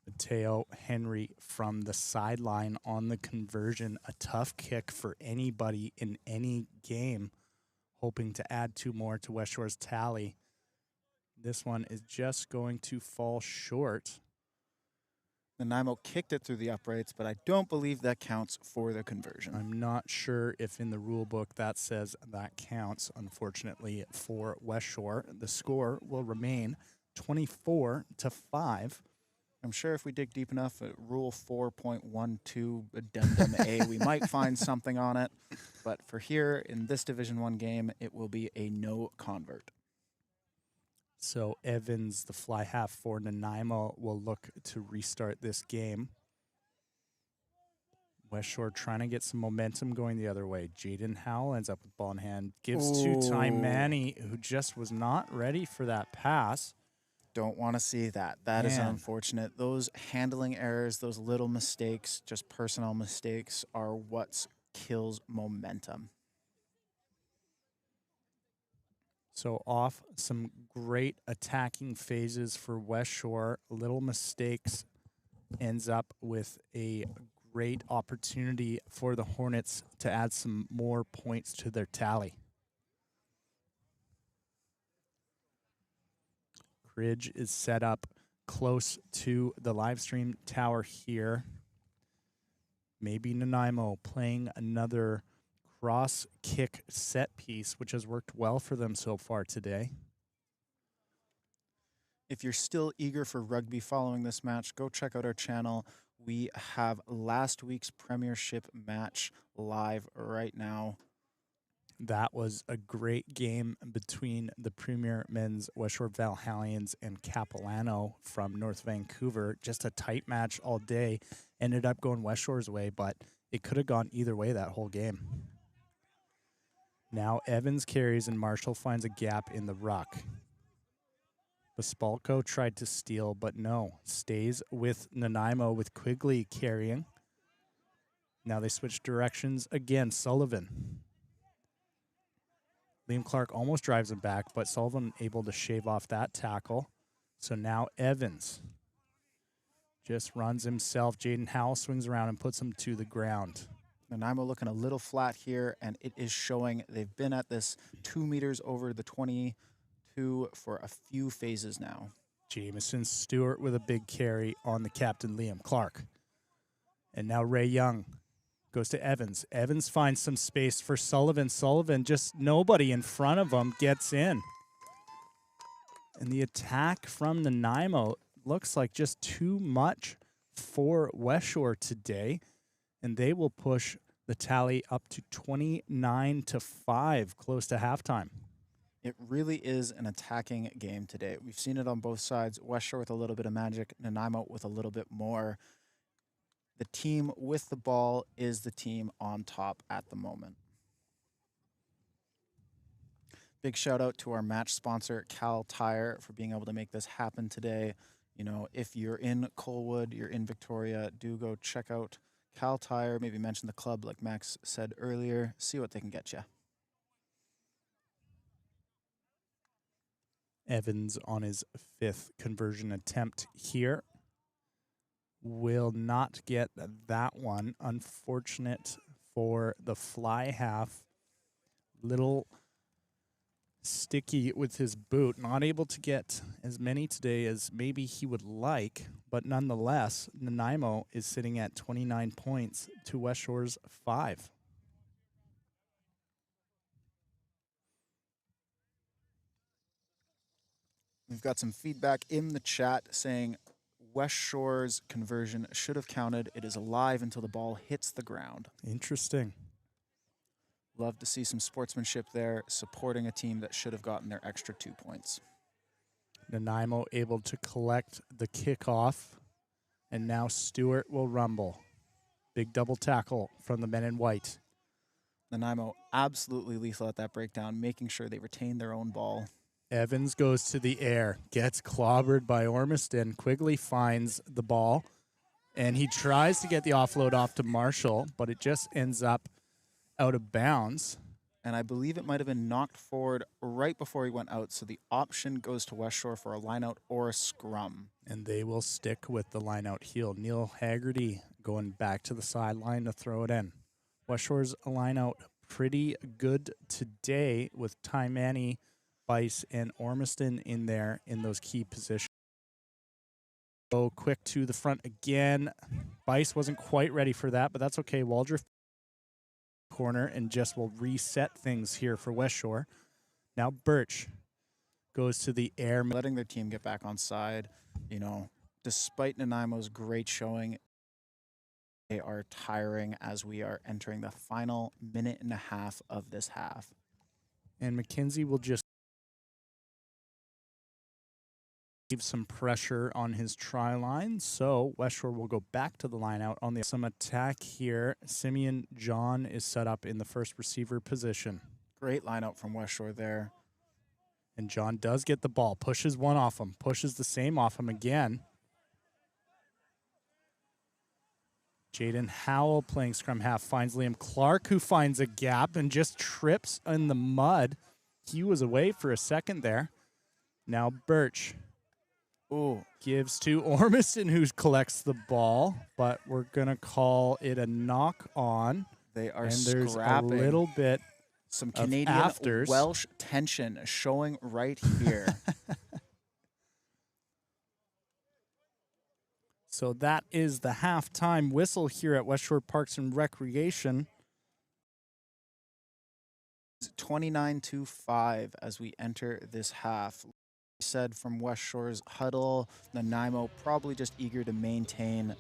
Mateo Henry from the sideline on the conversion. A tough kick for anybody in any game, hoping to add 2 more to Westshore's tally. This one is just going to fall short. Nanaimo kicked it through the uprights, but I don't believe that counts for the conversion. I'm not sure if in the rule book that says that counts, unfortunately, for Westshore. The score will remain 24-5. I'm sure if we dig deep enough at Rule 4.12 Addendum A, we might find something on it. But for here, in this Division I game, it will be a no convert. So Evans, the fly half for Nanaimo, will look to restart this game. Westshore trying to get some momentum going the other way. Jaden Howell ends up with ball in hand. Gives to Ty Manny, who just was not ready for that pass. Don't want to see that. That is unfortunate. Those handling errors, those little mistakes, just personnel mistakes, are what kills momentum. So off some great attacking phases for Westshore. Little mistakes ends up with a great opportunity for the Hornets to add some more points to their tally. Ridge is set up close to the live stream tower here. Maybe Nanaimo playing another cross kick set piece, which has worked well for them so far today. If you're still eager for rugby following this match, go check out our channel. We have last week's Premiership match live right now. That was a great game between the Premier Men's Westshore Valhallians and Capilano from North Vancouver. Just a tight match all day. Ended up going Westshore's way, but it could have gone either way that whole game. Now Evans carries and Marshall finds a gap in the ruck. Paspalko tried to steal, but no. Stays with Nanaimo with Quigley carrying. Now they switch directions again. Sullivan. Liam Clark almost drives him back, but Sullivan able to shave off that tackle. So now Evans just runs himself. Jaden Howell swings around and puts him to the ground. Nanaimo looking a little flat here, and it is showing. They've been at this 2 meters over the 22 for a few phases now. Jameson Stewart with a big carry on the captain, Liam Clark. And now Ray Young goes to Evans. Evans finds some space for Sullivan. Sullivan, just nobody in front of him, gets in. And the attack from Nanaimo looks like just too much for Westshore today. And they will push the tally up to 29-5, close to halftime. It really is an attacking game today. We've seen it on both sides. Westshore with a little bit of magic, Nanaimo with a little bit more. The team with the ball is the team on top at the moment. Big shout out to our match sponsor, Cal Tire, for being able to make this happen today. You know, if you're in Colwood, you're in Victoria, do go check out Cal Tire, maybe mention the club like Max said earlier. See what they can get you. Evans on his 5th conversion attempt here. Will not get that one. Unfortunate for the fly half. Little sticky with his boot. Not able to get as many today as maybe he would like, but nonetheless, Nanaimo is sitting at 29 points to Westshore's 5. We've got some feedback in the chat saying West Shore's conversion should have counted. It is alive until the ball hits the ground. Interesting. Love to see some sportsmanship there, supporting a team that should have gotten their extra 2 points. Nanaimo able to collect the kickoff, and now Stewart will rumble. Big double tackle from the men in white. Nanaimo absolutely lethal at that breakdown, making sure they retain their own ball. Evans goes to the air, gets clobbered by Ormiston. Quigley finds the ball, and he tries to get the offload off to Marshall, but it just ends up out of bounds. And I believe it might have been knocked forward right before he went out, so the option goes to West Shore for a line-out or a scrum. And they will stick with the line-out heel. Neil Haggerty going back to the sideline to throw it in. West Shore's line-out pretty good today with Ty Manny, Bice, and Ormiston in there in those key positions. Go quick to the front again. Bice wasn't quite ready for that, but that's okay. Waldriff corner and just will reset things here for West Shore. Now Birch goes to the air. Letting their team get back on side. You know, despite Nanaimo's great showing, they are tiring as we are entering the final minute and a half of this half. And McKenzie will just leave some pressure on his try line. So West Shore will go back to the line out on the some attack here. Simeon John is set up in the first receiver position. Great line out from West Shore there. And John does get the ball, pushes one off him, pushes the same off him again. Jaden Howell playing scrum half finds Liam Clark, who finds a gap and just trips in the mud. He was away for a second there. Now Birch gives to Ormiston, who collects the ball, but we're going to call it a knock on. They are and there's scrapping. A little bit some of Canadian afters. Welsh tension showing right here. So that is the halftime whistle here at Westshore Parks and Recreation. 29-5 as we enter this half. Said from West Shore's huddle, Nanaimo probably just eager to maintain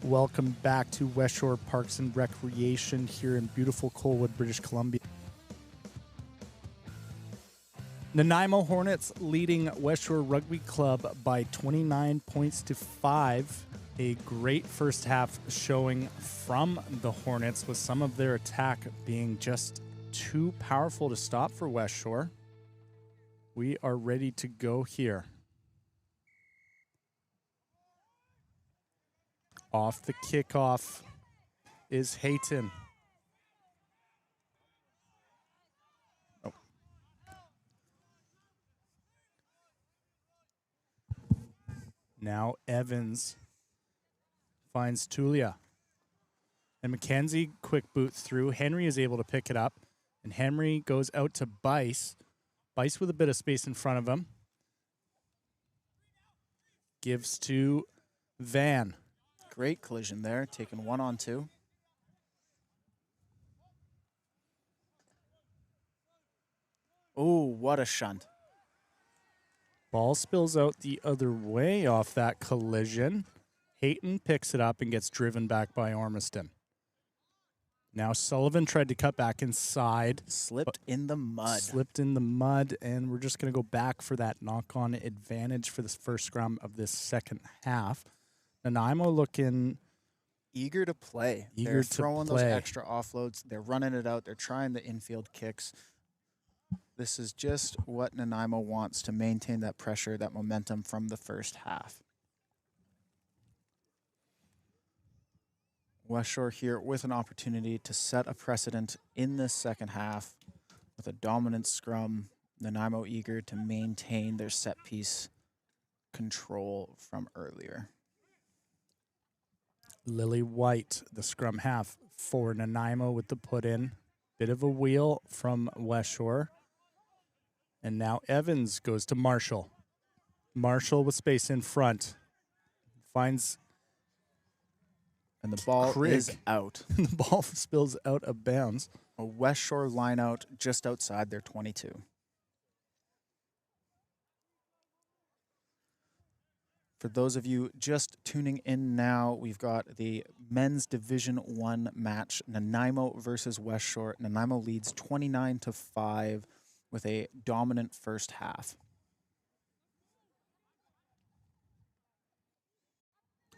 Welcome back to Westshore Parks and Recreation here in beautiful Colwood, British Columbia. Nanaimo Hornets leading Westshore Rugby Club by 29 points to 5. A great first half showing from the Hornets, with some of their attack being just too powerful to stop for Westshore. We are ready to go here. Off the kickoff is Hayton. Oh. Now Evans finds Tulia. And McKenzie quick boots through. Henry is able to pick it up. And Henry goes out to Bice. Bice with a bit of space in front of him. Gives to Van. Great collision there, taking 1-on-2. Oh, what a shunt. Ball spills out the other way off that collision. Hayton picks it up and gets driven back by Ormiston. Now Sullivan tried to cut back inside. Slipped in the mud. Slipped in the mud, and we're just going to go back for that knock-on advantage for this first scrum of this second half. Nanaimo looking eager to play. They're throwing those extra offloads. They're running it out. They're trying the infield kicks. This is just what Nanaimo wants to maintain that pressure, that momentum from the first half. Westshore here with an opportunity to set a precedent in this second half with a dominant scrum. Nanaimo eager to maintain their set piece control from earlier. Lily White, the scrum half for Nanaimo with the put in. Bit of a wheel from Westshore. And now Evans goes to Marshall. Marshall with space in front. Finds. And the ball is out. The ball spills out of bounds. A Westshore line out just outside their 22. For those of you just tuning in now, we've got the men's Division 1 match, Nanaimo versus Westshore. Nanaimo leads 29-5 with a dominant first half.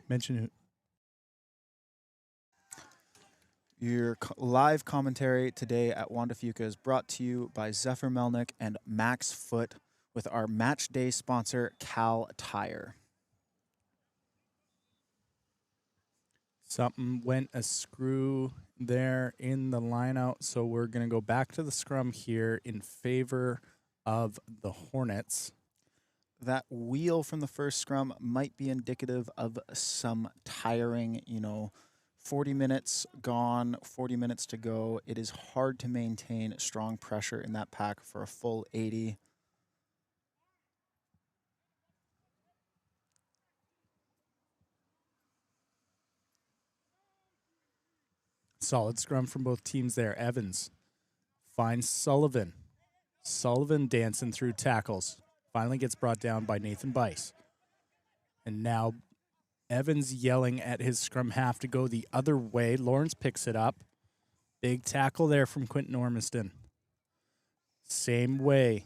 Mention your live commentary today at Wanda Fuca is brought to you by Zephyr Melnick and Max Foot with our match day sponsor, Cal Tire. Something went askew there in the line out, so we're going to go back to the scrum here in favor of the Hornets. That wheel from the first scrum might be indicative of some tiring, 40 minutes gone, 40 minutes to go. It is hard to maintain strong pressure in that pack for a full 80. Solid scrum from both teams there. Evans finds Sullivan. Sullivan dancing through tackles. Finally gets brought down by Nathan Bice. And now Evans yelling at his scrum half to go the other way. Lawrence picks it up. Big tackle there from Quentin Ormiston. Same way.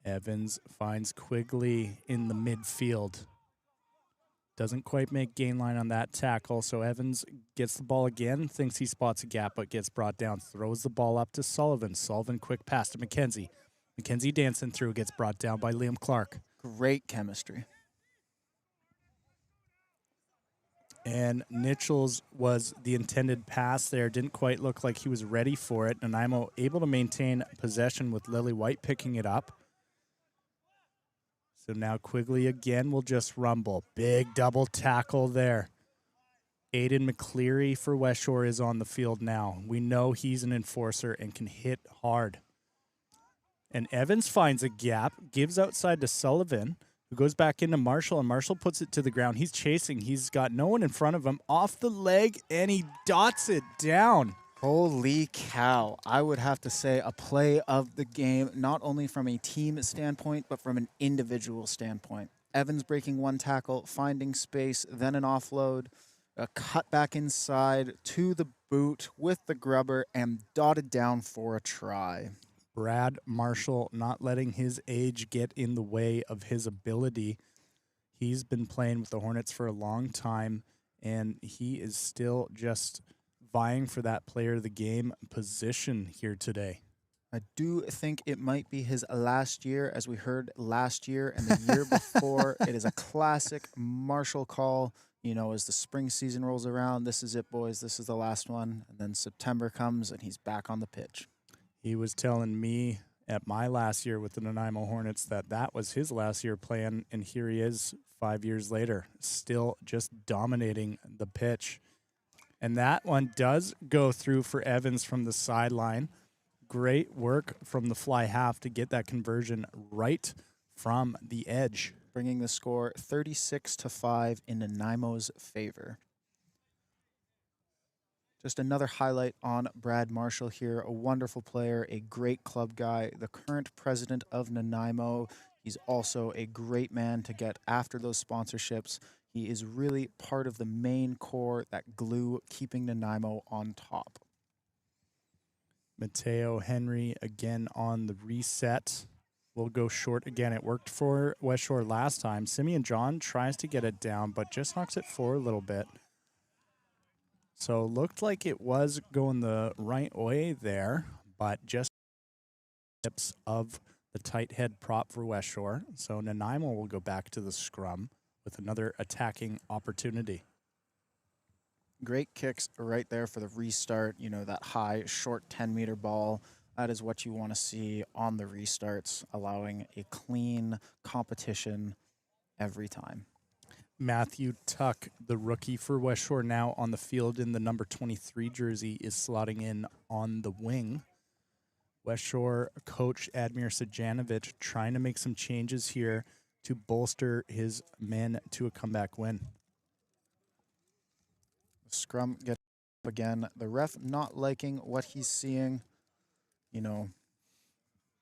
Evans finds Quigley in the midfield. Doesn't quite make gain line on that tackle, so Evans gets the ball again, thinks he spots a gap, but gets brought down, throws the ball up to Sullivan. Sullivan quick pass to McKenzie. McKenzie dancing through, gets brought down by Liam Clark. Great chemistry. And Mitchell's was the intended pass there. Didn't quite look like he was ready for it. Nanaimo able to maintain possession with Lily White picking it up. So now Quigley again will just rumble. Big double tackle there. Aiden McCleary for Westshore is on the field now. We know he's an enforcer and can hit hard. And Evans finds a gap, gives outside to Sullivan, who goes back into Marshall, and Marshall puts it to the ground. He's chasing. He's got no one in front of him. Off the leg, and he dots it down. Holy cow. I would have to say a play of the game, not only from a team standpoint, but from an individual standpoint. Evans breaking one tackle, finding space, then an offload, a cut back inside to the boot with the grubber, and dotted down for a try. Brad Marshall not letting his age get in the way of his ability. He's been playing with the Hornets for a long time, and he is still just vying for that player of the game position here today. I do think it might be his last year, as we heard last year and the year before. It is a classic Marshall call. You know, as the spring season rolls around, this is it, boys. This is the last one. And then September comes, and he's back on the pitch. He was telling me at my last year with the Nanaimo Hornets that was his last year playing, and here he is 5 years later, still just dominating the pitch. And that one does go through for Evans from the sideline. Great work from the fly half to get that conversion right from the edge. Bringing the score 36-5 in Nanaimo's favor. Just another highlight on Brad Marshall here. A wonderful player, a great club guy, the current president of Nanaimo. He's also a great man to get after those sponsorships. He is really part of the main core, that glue keeping Nanaimo on top. Mateo Henry again on the reset. Will go short again. It worked for Westshore last time. Simeon John tries to get it down, but just knocks it forward a little bit. So looked like it was going the right way there, but just tips of the tight head prop for Westshore. So Nanaimo will go back to the scrum with another attacking opportunity. Great kicks right there for the restart. You know, that high, short 10-meter ball. That is what you want to see on the restarts, allowing a clean competition every time. Matthew Tuck, the rookie for Westshore, now on the field in the number 23 jersey, is slotting in on the wing. Westshore coach Admir Sajanovic trying to make some changes here to bolster his men to a comeback win. Scrum gets up again. The ref not liking what he's seeing. You know,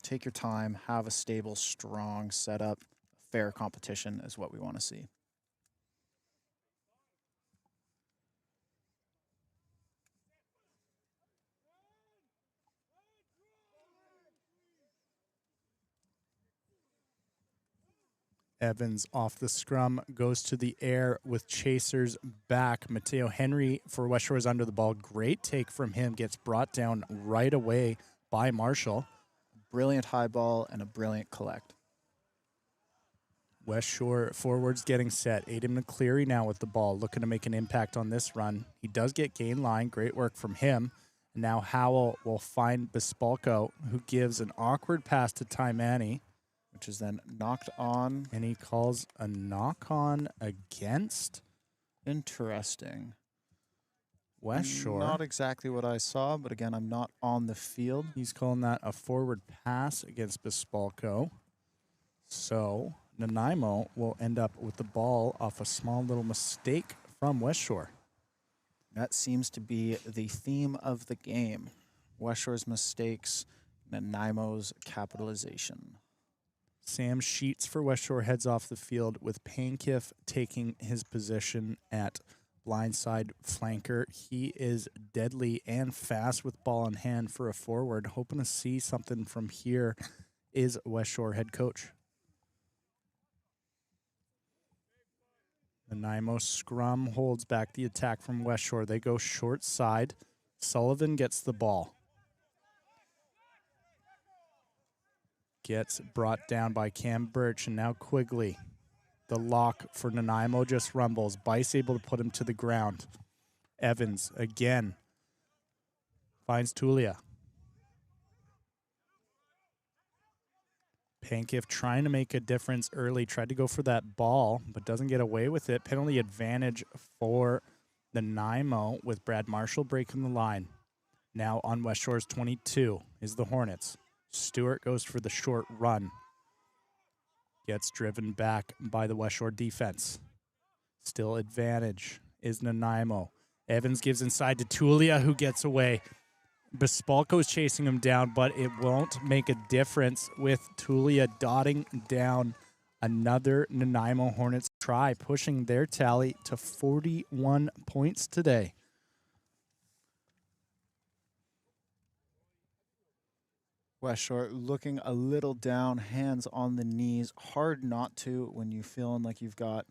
take your time, have a stable, strong setup. Fair competition is what we want to see. Evans off the scrum, goes to the air with chasers back. Mateo Henry for Westshore is under the ball. Great take from him. Gets brought down right away by Marshall. Brilliant high ball and a brilliant collect. Westshore forwards getting set. Aiden McCleary now with the ball, looking to make an impact on this run. He does get gain line. Great work from him. And now Howell will find Bespalko, who gives an awkward pass to Ty Manny, which is then knocked on. And he calls a knock-on against. Interesting. Westshore. Not exactly what I saw, but again, I'm not on the field. He's calling that a forward pass against Bespalko. So Nanaimo will end up with the ball off a small little mistake from Westshore. That seems to be the theme of the game. Westshore's mistakes, Nanaimo's capitalization. Sam Sheets for Westshore heads off the field with Pankiff taking his position at blindside flanker. He is deadly and fast with ball in hand for a forward. Hoping to see something from here is Westshore head coach. Nanaimo scrum holds back the attack from Westshore. They go short side. Sullivan gets the ball. Gets brought down by Cam Birch, and now Quigley. The lock for Nanaimo just rumbles. Bice able to put him to the ground. Evans again finds Tulia. Pankiff trying to make a difference early. Tried to go for that ball, but doesn't get away with it. Penalty advantage for Nanaimo with Brad Marshall breaking the line. Now on Westshore's 22 is the Hornets. Stewart goes for the short run. Gets driven back by the Westshore defense. Still advantage is Nanaimo. Evans gives inside to Tulia, who gets away. Bespalko's chasing him down, but it won't make a difference with Tulia dotting down another Nanaimo Hornets try, pushing their tally to 41 points today. Westshore looking a little down, hands on the knees. Hard not to when you're feeling like you've got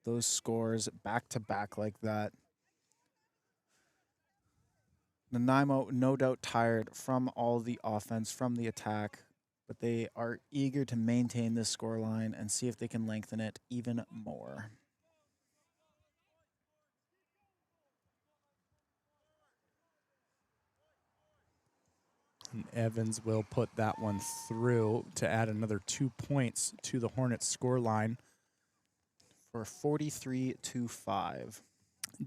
those scores back to back like that. Nanaimo, no doubt tired from all the offense, from the attack, but they are eager to maintain this scoreline and see if they can lengthen it even more. And Evans will put that one through to add another 2 points to the Hornets scoreline. For 43-5.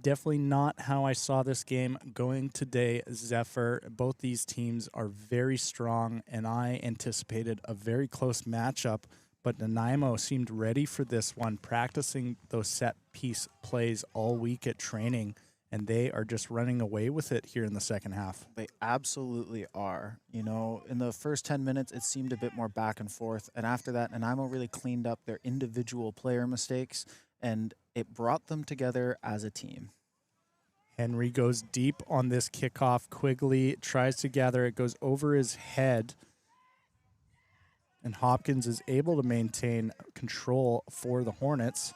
Definitely not how I saw this game going today, Zephyr. Both these teams are very strong, and I anticipated a very close matchup, but Nanaimo seemed ready for this one, practicing those set piece plays all week at training, and they are just running away with it here in the second half. They absolutely are. You know, in the first 10 minutes, it seemed a bit more back and forth, and after that, Nanaimo really cleaned up their individual player mistakes, and it brought them together as a team. Henry goes deep on this kickoff. Quigley tries to gather. It goes over his head. And Hopkins is able to maintain control for the Hornets.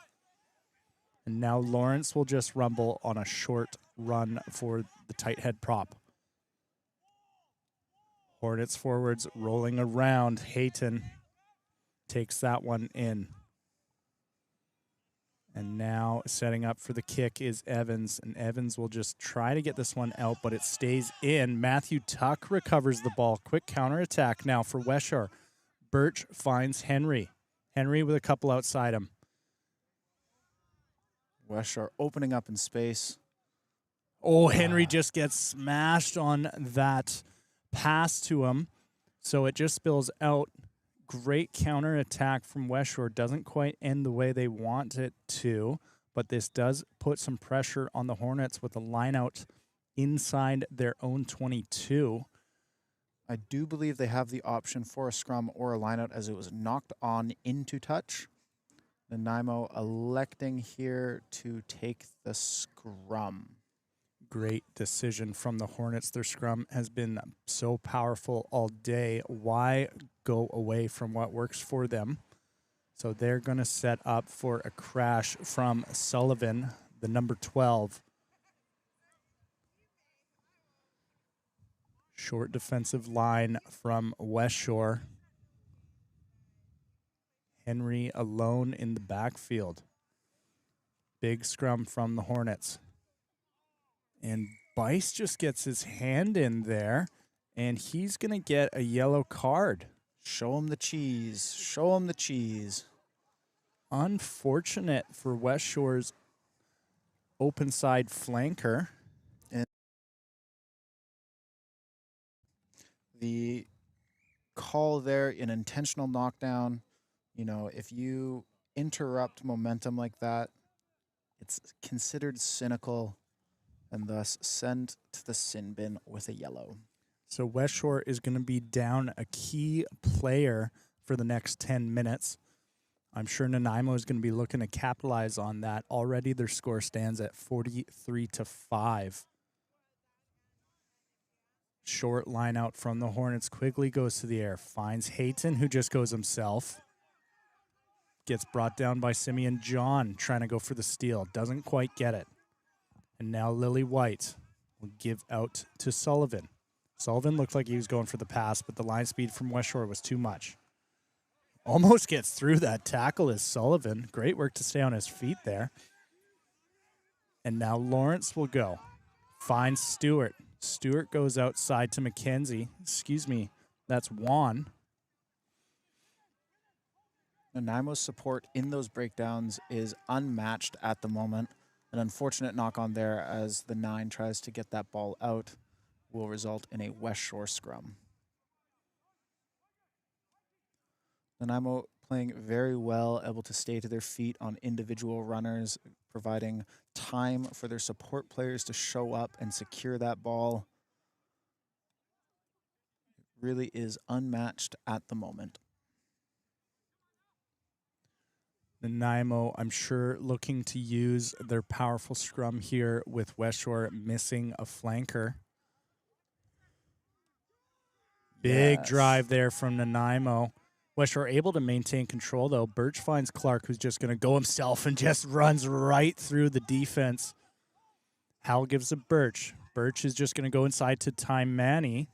And now Lawrence will just rumble on a short run for the tight head prop. Hornets forwards rolling around. Hayton takes that one in. And now setting up for the kick is Evans, and Evans will just try to get this one out, but it stays in. Matthew Tuck recovers the ball. Quick counterattack now for Westshore. Birch finds Henry. Henry with a couple outside him. Westshore opening up in space. Oh, Henry just gets smashed on that pass to him, so it just spills out. Great counterattack from Westshore. Doesn't quite end the way they want it to, but this does put some pressure on the Hornets with a line out inside their own 22. I do believe they have the option for a scrum or a lineout as it was knocked on into touch. Nanaimo electing here to take the scrum. Great decision from the Hornets. Their scrum has been so powerful all day. Why go away from what works for them? So they're going to set up for a crash from Sullivan, the number 12. Short defensive line from Westshore. Henry alone in the backfield. Big scrum from the Hornets. And Bice just gets his hand in there, and he's going to get a yellow card. Show him the cheese. Show him the cheese. Unfortunate for Westshore's open side flanker. And the call there, an intentional knockdown. You know, if you interrupt momentum like that, it's considered cynical and thus sent to the sin bin with a yellow. So Westshore is going to be down a key player for the next 10 minutes. I'm sure Nanaimo is going to be looking to capitalize on that. Already their score stands at 43-5. Short line out from the Hornets. Quigley goes to the air, finds Hayton, who just goes himself. Gets brought down by Simeon John, trying to go for the steal. Doesn't quite get it. And now Lily White will give out to Sullivan. Sullivan looked like he was going for the pass, but the line speed from Westshore was too much. Almost gets through that tackle is Sullivan. Great work to stay on his feet there. And now Lawrence will go. Finds Stewart. Stewart goes outside to McKenzie. Excuse me, that's Juan. Nanaimo's support in those breakdowns is unmatched at the moment. An unfortunate knock on there as the 9 tries to get that ball out will result in a Westshore scrum. Nanaimo playing very well, able to stay to their feet on individual runners, providing time for their support players to show up and secure that ball. really is unmatched at the moment. Nanaimo, I'm sure, looking to use their powerful scrum here with Westshore missing a flanker. Big drive there from Nanaimo. Westshore able to maintain control, though. Birch finds Clark, who's just going to go himself and just runs right through the defense. Hal gives to Birch. Birch is just going to go inside to Time Manny.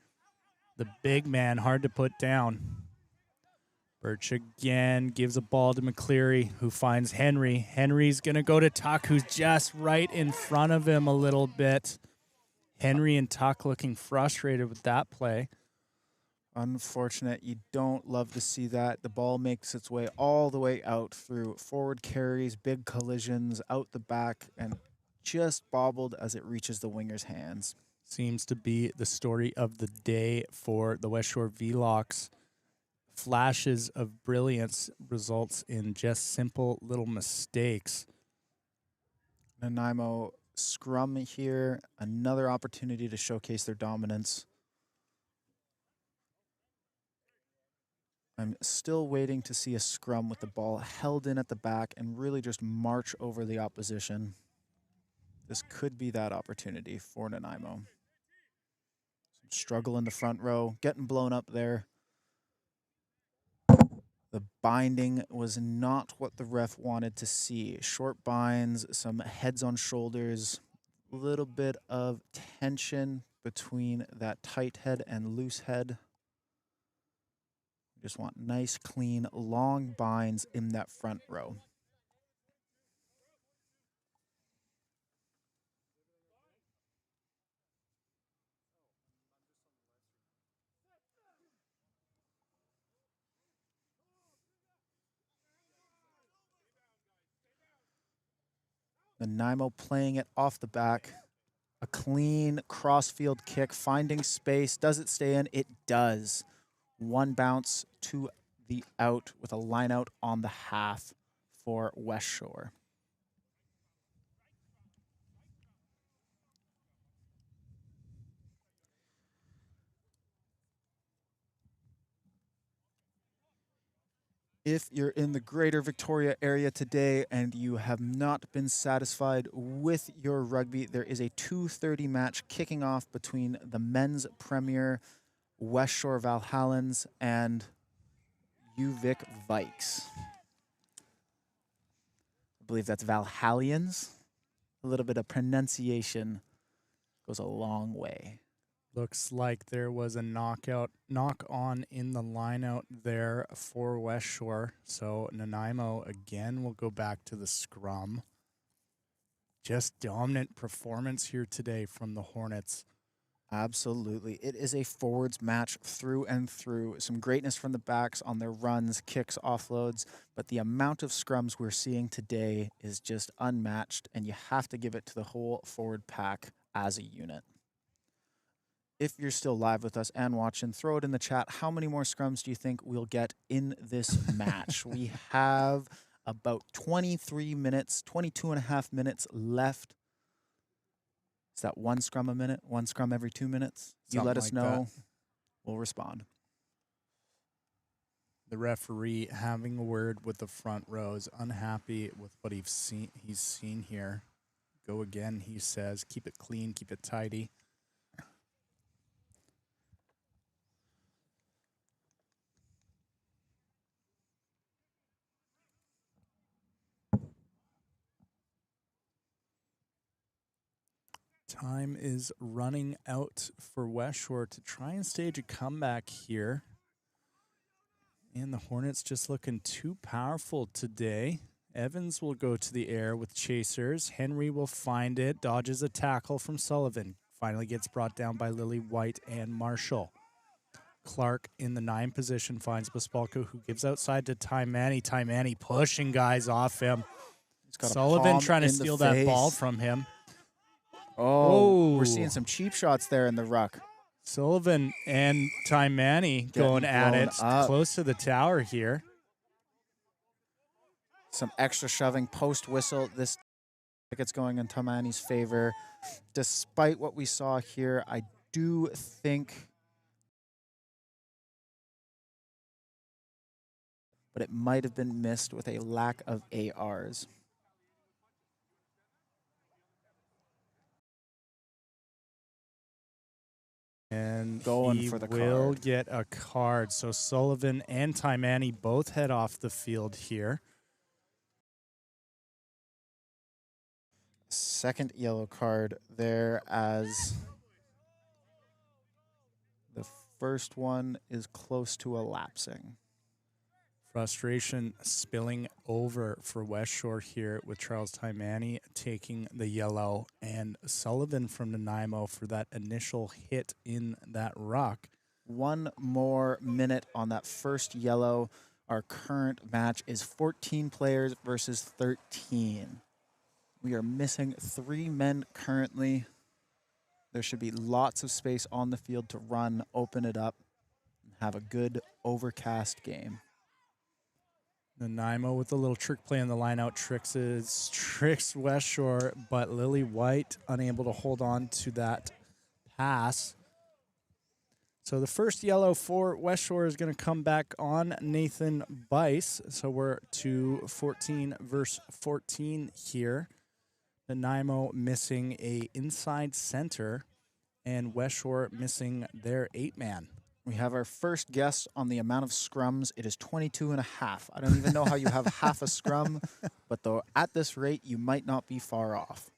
The big man, hard to put down. Birch again gives a ball to McCleary, who finds Henry. Henry's going to go to Tuck, who's just right in front of him a little bit. Henry and Tuck looking frustrated with that play. Unfortunate. You don't love to see that. The ball makes its way all the way out through forward carries, big collisions, out the back, and just bobbled as it reaches the winger's hands. Seems to be the story of the day for the Westshore Vlocks. Flashes of brilliance results in just simple little mistakes. Nanaimo scrum here. Another opportunity to showcase their dominance. I'm still waiting to see a scrum with the ball held in at the back and really just march over the opposition. This could be that opportunity for Nanaimo. Some struggle in the front row, getting blown up there. The binding was not what the ref wanted to see. Short binds, some heads on shoulders, a little bit of tension between that tight head and loose head. We just want nice, clean, long binds in that front row. Nanaimo playing it off the back. A clean crossfield kick, finding space. Does it stay in? It does. One bounce to the out with a line out on the half for Westshore. If you're in the greater Victoria area today and you have not been satisfied with your rugby, there is a 2:30 match kicking off between the men's premier Westshore Valhallans and UVic Vikes. I believe that's Valhallians. A little bit of pronunciation goes a long way. Looks like there was a knock on in the line out there for Westshore. So Nanaimo again will go back to the scrum. Just dominant performance here today from the Hornets. Absolutely. It is a forwards match through and through. Some greatness from the backs on their runs, kicks, offloads, but the amount of scrums we're seeing today is just unmatched, and you have to give it to the whole forward pack as a unit. If you're still live with us and watching, throw it in the chat. How many more scrums do you think we'll get in this match? We have about 23 minutes, 22 and a half minutes left. Is that one scrum a minute? One scrum every 2 minutes? You let us know. We'll respond. The referee having a word with the front rows, unhappy with what he's seen here. Go again, he says. Keep it clean, keep it tidy. Time is running out for Westshore to try and stage a comeback here. And the Hornets just looking too powerful today. Evans will go to the air with chasers. Henry will find it, dodges a tackle from Sullivan. Finally gets brought down by Lily White and Marshall. Clark in the 9 position finds Bespalko, who gives outside to Ty Manny. Ty Manny pushing guys off him. Sullivan trying to steal that ball from him. Oh, we're seeing some cheap shots there in the ruck. Sullivan and Ty Manny going at it close to the tower here. Some extra shoving post whistle. This ticket's going in Ty Manny's favor. Despite what we saw here, I do think but it might have been missed with a lack of ARs. And Going he for the will card. get a card. So Sullivan and Taimani both head off the field here. Second yellow card there, as the first one is close to elapsing. Frustration spilling over for Westshore here with Charles Taimani taking the yellow and Sullivan from Nanaimo for that initial hit in that ruck. One more minute on that first yellow. Our current match is 14 players versus 13. We are missing 3 men currently. There should be lots of space on the field to run, open it up, and have a good overcast game. Nanaimo with a little trick play on the line out tricks Westshore, but Lily White unable to hold on to that pass. So the first yellow for Westshore is going to come back on Nathan Bice. So we're to 14 versus 14 here. Nanaimo missing a inside center and Westshore missing their 8-man. We have our first guess on the amount of scrums. It is 22 and a half. I don't even know how you have half a scrum, but though at this rate, you might not be far off.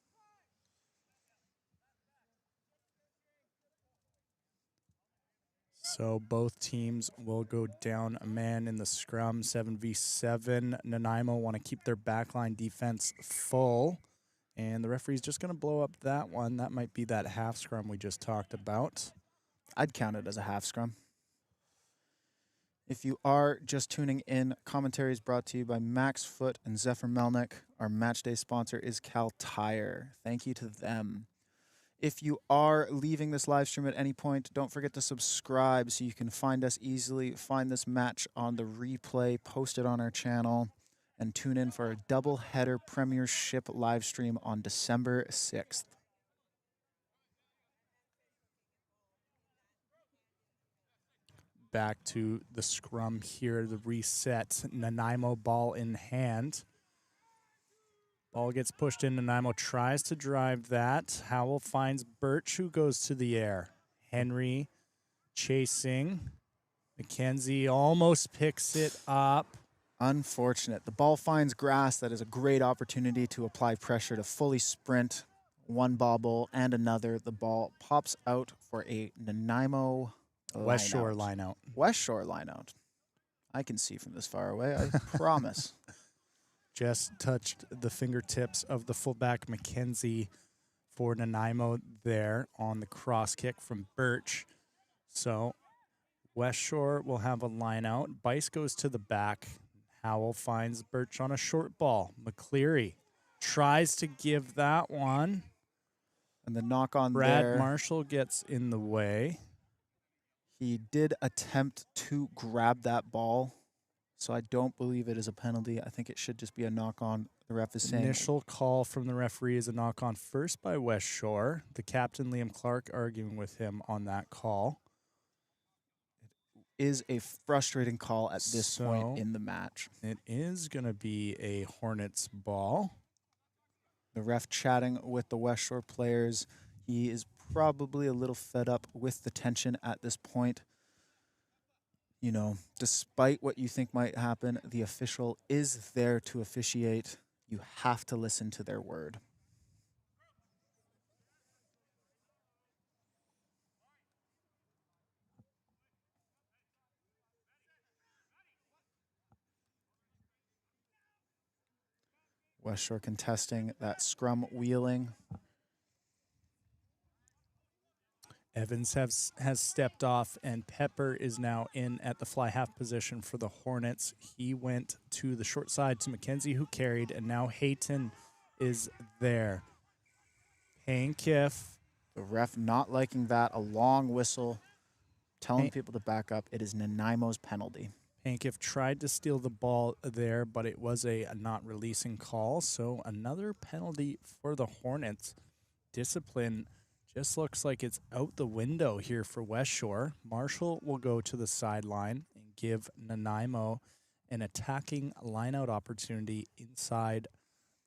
So both teams will go down a man in the scrum, 7v7. Nanaimo want to keep their backline defense full, and the referee's just going to blow up that one. That might be that half scrum we just talked about. I'd count it as a half scrum. If you are just tuning in, commentary is brought to you by Max Foot and Zephyr Melnick. Our matchday sponsor is Cal Tire. Thank you to them. If you are leaving this live stream at any point, don't forget to subscribe so you can find us easily, find this match on the replay, post it on our channel, and tune in for a double-header Premiership live stream on December 6th. Back to the scrum here, the reset. Nanaimo ball in hand. Ball gets pushed in. Nanaimo tries to drive that. Howell finds Birch, who goes to the air. Henry chasing. McKenzie almost picks it up. Unfortunate. The ball finds grass. That is a great opportunity to apply pressure to fully sprint. One bobble and another. The ball pops out for a Nanaimo Westshore line out. Westshore line out. I can see from this far away, I promise. Just touched the fingertips of the fullback McKenzie for Nanaimo there on the cross kick from Birch. So Westshore will have a line out. Bice goes to the back. Howell finds Birch on a short ball. McCleary tries to give that one. And the knock on Brad there. Marshall gets in the way. He did attempt to grab that ball, so I don't believe it is a penalty. I think it should just be a knock on. The ref is saying. Initial call from the referee is a knock on first by Westshore. The captain, Liam Clark, arguing with him on that call. It is a frustrating call at this point in the match. It is going to be a Hornets ball. The ref chatting with the Westshore players. He is probably a little fed up with the tension at this point. You know, despite what you think might happen, the official is there to officiate. You have to listen to their word. Westshore contesting that scrum wheeling. Evans has stepped off, and Pepper is now in at the fly half position for the Hornets. He went to the short side to McKenzie, who carried, and now Hayton is there. Pankiff. The ref not liking that. A long whistle, telling people to back up. It is Nanaimo's penalty. Pankiff tried to steal the ball there, but it was a not releasing call. So another penalty for the Hornets. Discipline just looks like it's out the window here for Westshore. Marshall will go to the sideline and give Nanaimo an attacking lineout opportunity inside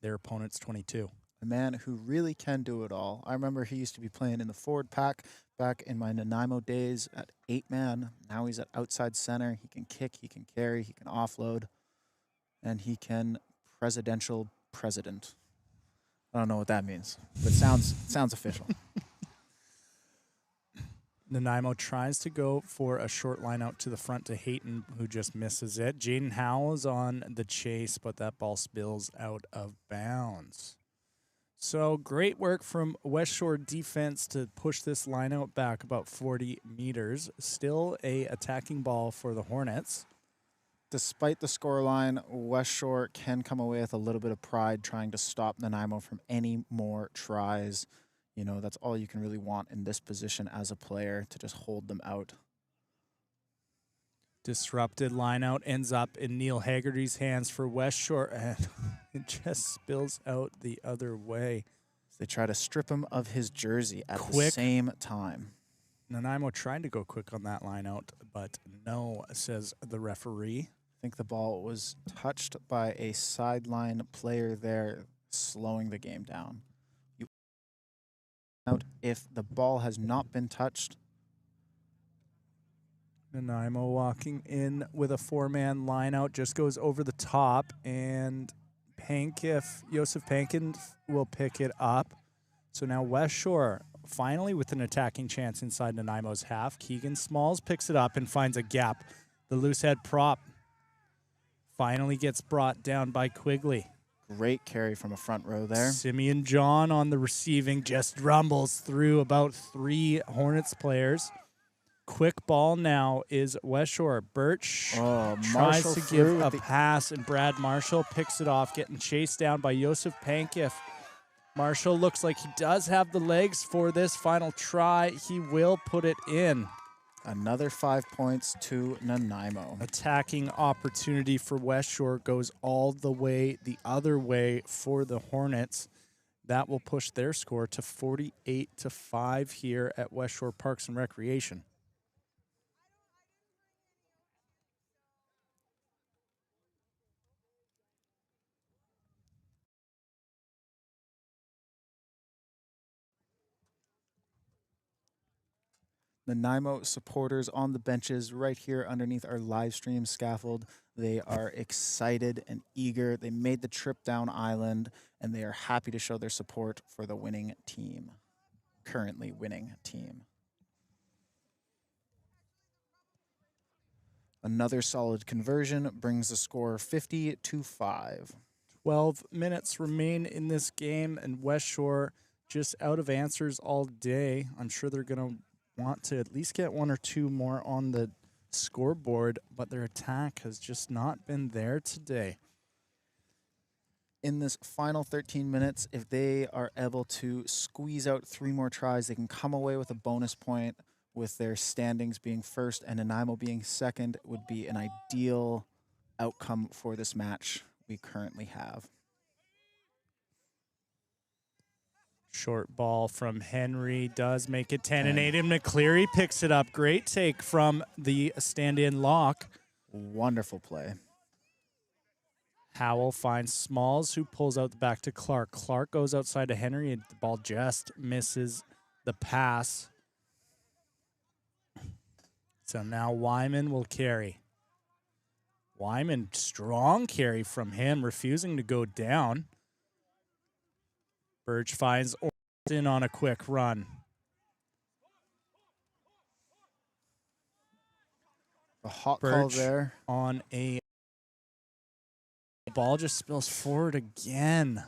their opponent's 22. A man who really can do it all. I remember he used to be playing in the forward pack back in my Nanaimo days at 8-man. Now he's at outside center. He can kick, he can carry, he can offload, and he can president. I don't know what that means, but it sounds official. Nanaimo tries to go for a short line out to the front to Hayton, who just misses it. Jaden Howell is on the chase, but that ball spills out of bounds. So great work from Westshore defense to push this line out back about 40 meters. Still a attacking ball for the Hornets. Despite the scoreline, Westshore can come away with a little bit of pride trying to stop Nanaimo from any more tries. You know, that's all you can really want in this position as a player, to just hold them out. Disrupted lineout ends up in Neil Haggerty's hands for Westshore, and it just spills out the other way. They try to strip him of his jersey at the same time. Nanaimo tried to go quick on that lineout, but no, says the referee. I think the ball was touched by a sideline player there, slowing the game down. If the ball has not been touched. Nanaimo walking in with a 4-man lineout, just goes over the top, and Joseph Pankin will pick it up. So now Westshore finally with an attacking chance inside Nanaimo's half. Keegan Smalls picks it up and finds a gap. The loose head prop finally gets brought down by Quigley. Great carry from a front row there. Simeon John on the receiving just rumbles through about 3 Hornets players. Quick ball now is Westshore. Birch tries to give a pass, and Brad Marshall picks it off, getting chased down by Joseph Pankiff. Marshall looks like he does have the legs for this final try. He will put it in. Another 5 points to Nanaimo. Attacking opportunity for Westshore goes all the way the other way for the Hornets. That will push their score to 48-5 here at Westshore Parks and Recreation. Nanaimo supporters on the benches right here underneath our live stream scaffold. They are excited and eager. They made the trip down island, and they are happy to show their support for the winning team, currently winning team. Another solid conversion brings the score 50-5. 12 minutes remain in this game, and Westshore just out of answers all day. I'm sure they're going to want to at least get 1 or 2 more on the scoreboard, but their attack has just not been there today. In this final 13 minutes, if they are able to squeeze out 3 more tries, they can come away with a bonus point, with their standings being first and Nanaimo being second. Would be an ideal outcome for this match we currently have. Short ball from Henry does make it 10-8, and McCleary picks it up. Great take from the stand-in lock. Wonderful play. Howell finds Smalls, who pulls out the back to Clark. Clark goes outside to Henry, and the ball just misses the pass. So now Wyman will carry. Wyman, strong carry from him, refusing to go down. Birch finds Orton on a quick run. A hot call there. On a ball just spills forward again.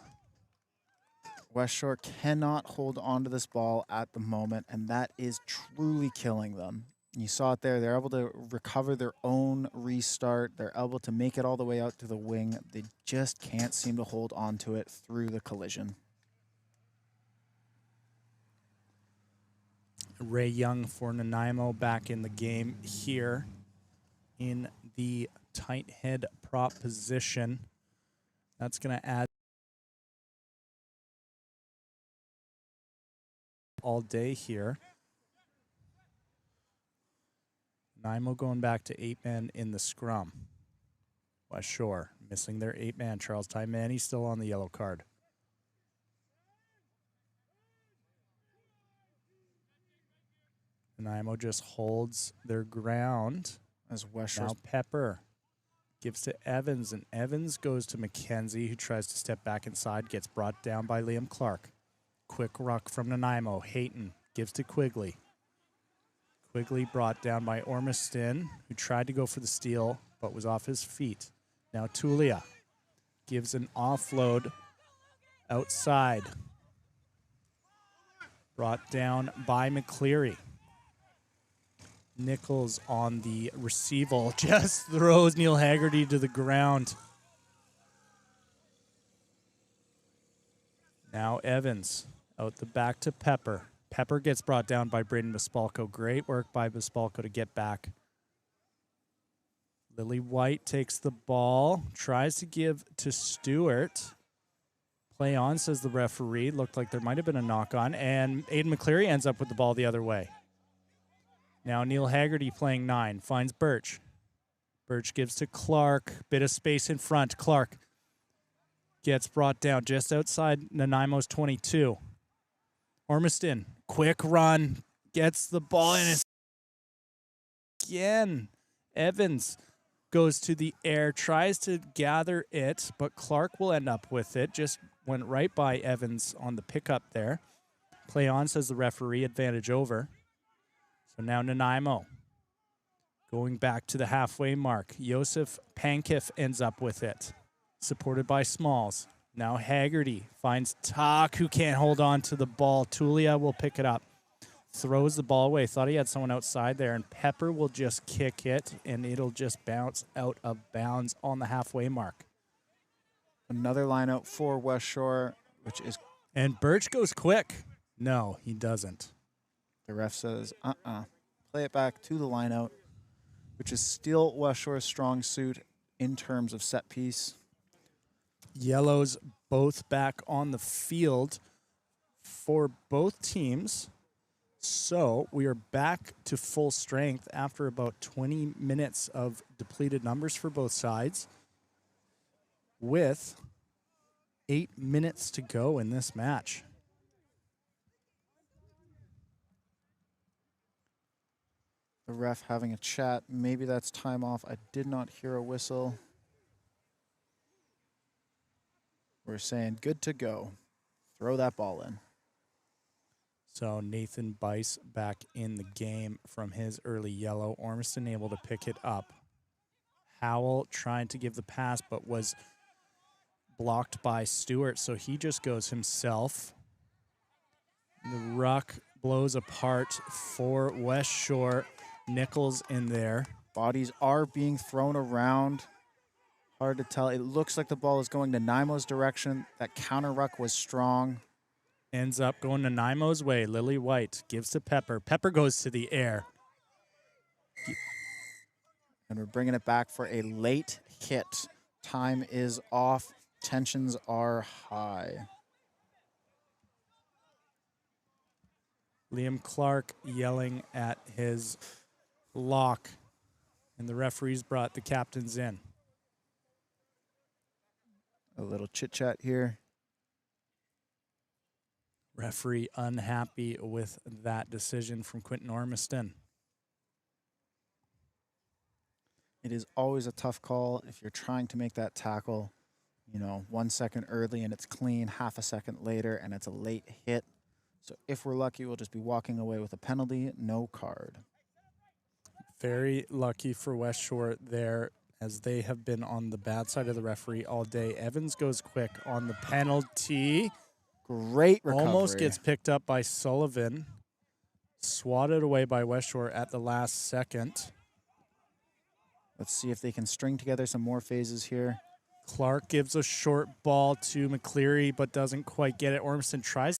Westshore cannot hold on to this ball at the moment, and that is truly killing them. You saw it there. They're able to recover their own restart. They're able to make it all the way out to the wing. They just can't seem to hold on to it through the collision. Ray Young for Nanaimo back in the game here in the tight head prop position. That's going to add all day here. Nanaimo going back to 8 men in the scrum. Westshore missing their 8-man. Charles Tymani still on the yellow card. Nanaimo just holds their ground. As Westshore. Now Pepper gives to Evans, and Evans goes to McKenzie, who tries to step back inside, gets brought down by Liam Clark. Quick ruck from Nanaimo. Hayton gives to Quigley. Quigley brought down by Ormiston, who tried to go for the steal, but was off his feet. Now Tulia gives an offload outside. Brought down by McCleary. Nichols on the receival just throws Neil Haggerty to the ground. Now Evans out the back to Pepper. Pepper gets brought down by Braden Bespalko. Great work by Bespalko to get back. Lily White takes the ball, tries to give to Stewart. Play on, says the referee. Looked like there might have been a knock on, and Aiden McCleary ends up with the ball the other way. Now Neil Haggerty playing 9, finds Birch. Birch gives to Clark, bit of space in front. Clark gets brought down just outside Nanaimo's 22. Ormiston, quick run, gets the ball in his again. Evans goes to the air, tries to gather it, but Clark will end up with it. Just went right by Evans on the pickup there. Play on, says the referee, advantage over. So now Nanaimo going back to the halfway mark. Josef Pankiff ends up with it, supported by Smalls. Now Haggerty finds Talk, who can't hold on to the ball. Tulia will pick it up, throws the ball away. Thought he had someone outside there, and Pepper will just kick it, and it'll just bounce out of bounds on the halfway mark. Another line out for Westshore, which is... And Birch goes quick. No, he doesn't. The ref says, play it back to the line out, which is still Westshore's strong suit in terms of set piece. Yellows both back on the field for both teams. So we are back to full strength after about 20 minutes of depleted numbers for both sides, with 8 minutes to go in this match. The ref having a chat. Maybe that's time off. I did not hear a whistle. We're saying good to go. Throw that ball in. So Nathan Bice back in the game from his early yellow. Ormiston able to pick it up. Howell trying to give the pass, but was blocked by Stewart, so he just goes himself. The ruck blows apart for Westshore. Nichols in there. Bodies are being thrown around. Hard to tell. It looks like the ball is going Nanaimo's direction. That counter ruck was strong. Ends up going Nanaimo's way. Lily White gives to Pepper. Pepper goes to the air. And we're bringing it back for a late hit. Time is off. Tensions are high. Liam Clark yelling at his lock, and the referees brought the captains in. A little chit-chat here. Referee unhappy with that decision from Quentin Ormiston. It is always a tough call if you're trying to make that tackle, 1 second early and it's clean, half a second later and it's a late hit. So if we're lucky, we'll just be walking away with a penalty, no card. Very lucky for Westshore there, as they have been on the bad side of the referee all day. Evans goes quick on the penalty. Great recovery. Almost gets picked up by Sullivan. Swatted away by Westshore at the last second. Let's see if they can string together some more phases here. Clark gives a short ball to McCleary, but doesn't quite get it. Ormiston tries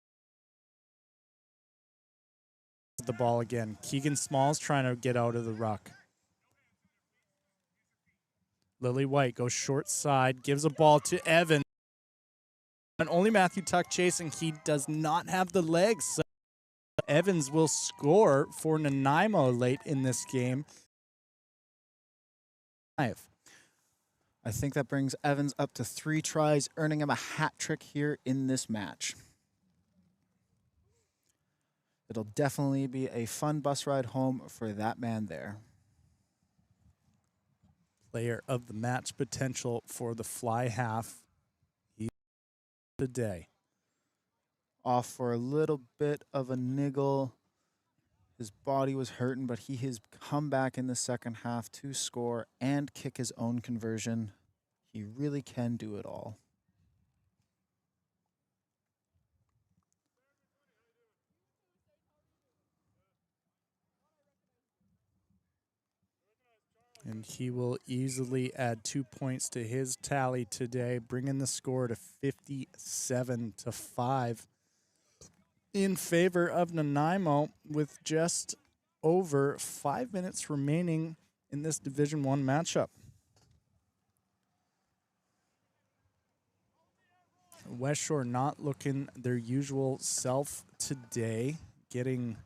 the ball again. Keegan Smalls trying to get out of the ruck. Lily White goes short side, gives a ball to Evans. And only Matthew Tuck chasing. He does not have the legs. So Evans will score for Nanaimo late in this game. I I think that brings Evans up to 3 tries, earning him a hat trick here in this match. It'll definitely be a fun bus ride home for that man there. Player of the match potential for the fly half. He's the day. Off for a little bit of a niggle. His body was hurting, but he has come back in the second half to score and kick his own conversion. He really can do it all. And he will easily add 2 points to his tally today, bringing the score to 57-5 in favor of Nanaimo, with just over 5 minutes remaining in this Division I matchup. Westshore not looking their usual self today, getting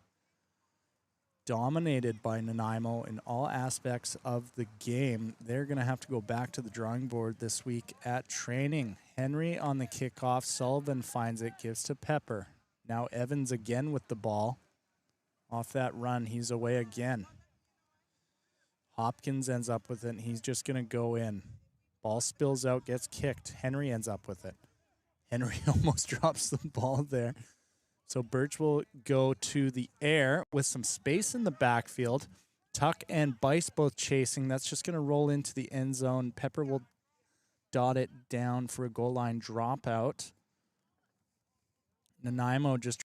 dominated by Nanaimo in all aspects of the game. They're going to have to go back to the drawing board this week at training. Henry on the kickoff. Sullivan finds it, gives to Pepper. Now Evans again with the ball. Off that run, he's away again. Hopkins ends up with it, and he's just going to go in. Ball spills out, gets kicked. Henry ends up with it. Henry almost drops the ball there. So Birch will go to the air with some space in the backfield. Tuck and Bice both chasing. That's just going to roll into the end zone. Pepper will dot it down for a goal line dropout. Nanaimo just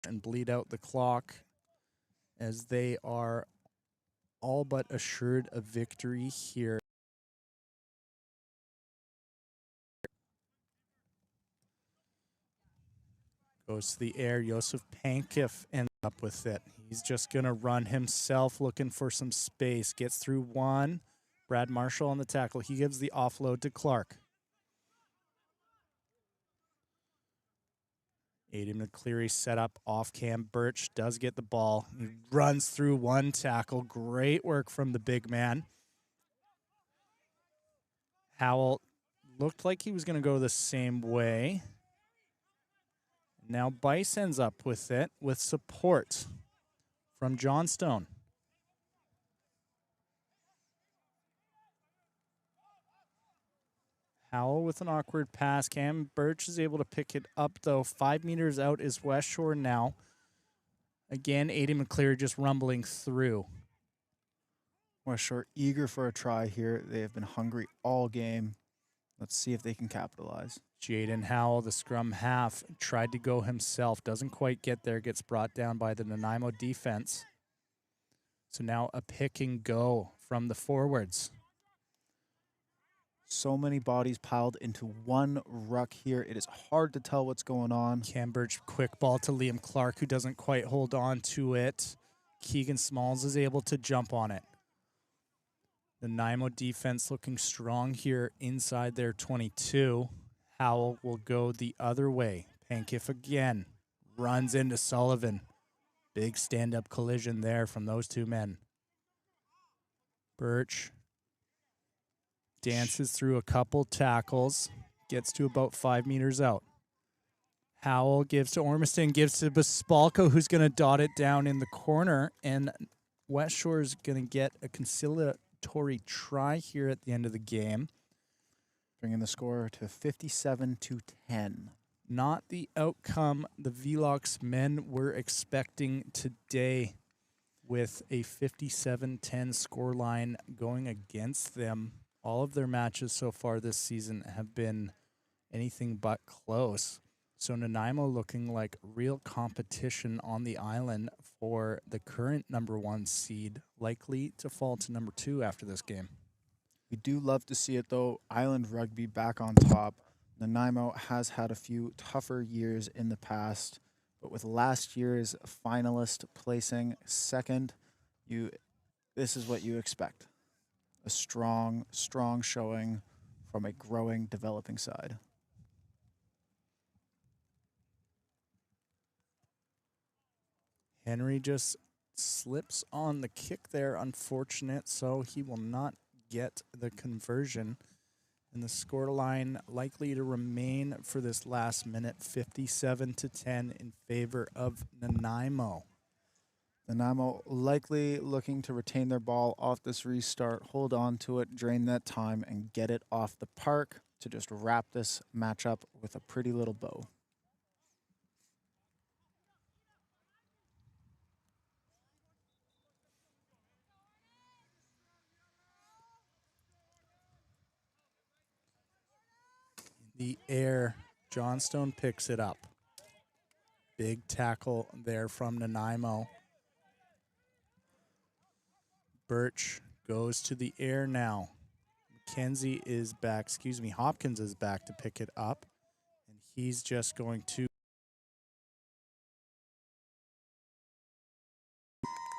and bleed out the clock as they are all but assured a victory here. Goes to the air. Josef Pankiff ends up with it. He's just going to run himself, looking for some space. Gets through one. Brad Marshall on the tackle. He gives the offload to Clark. Aiden McCleary set up off cam. Birch does get the ball. He runs through one tackle. Great work from the big man. Howell looked like he was going to go the same way. Now Bice ends up with it with support from Johnstone. Howell with an awkward pass. Cam Birch is able to pick it up, though. 5 meters out is Westshore now. Again, Aiden McCleary just rumbling through. Westshore eager for a try here. They have been hungry all game. Let's see if they can capitalize. Jaden Howell, the scrum half, tried to go himself. Doesn't quite get there. Gets brought down by the Nanaimo defense. So now a pick and go from the forwards. So many bodies piled into one ruck here. It is hard to tell what's going on. Cam Birch, quick ball to Liam Clark, who doesn't quite hold on to it. Keegan Smalls is able to jump on it. The Nanaimo defense looking strong here inside their 22. Howell will go the other way. Pankiff again. Runs into Sullivan. Big stand-up collision there from those two men. Birch dances through a couple tackles. Gets to about 5 meters out. Howell gives to Ormiston. Gives to Bespalko, who's going to dot it down in the corner. And Westshore is going to get a conciliatory try here at the end of the game, bringing the score to 57-10. Not the outcome the Velox men were expecting today, with a 57-10 scoreline going against them. All of their matches so far this season have been anything but close. So Nanaimo looking like real competition on the island for the current #1 seed, likely to fall to #2 after this game. We do love to see it, though. Island Rugby back on top. Nanaimo has had a few tougher years in the past, but with last year's finalist placing second, this is what you expect. A strong showing from a growing, developing side. Henry just slips on the kick there, unfortunate, so he will not get the conversion. And the scoreline likely to remain for this last minute, 57-10 in favor of Nanaimo. Nanaimo likely looking to retain their ball off this restart, hold on to it, drain that time, and get it off the park to just wrap this matchup with a pretty little bow. The air, Johnstone picks it up. Big tackle there from Nanaimo. Birch goes to the air now. Hopkins is back to pick it up. And he's just going to.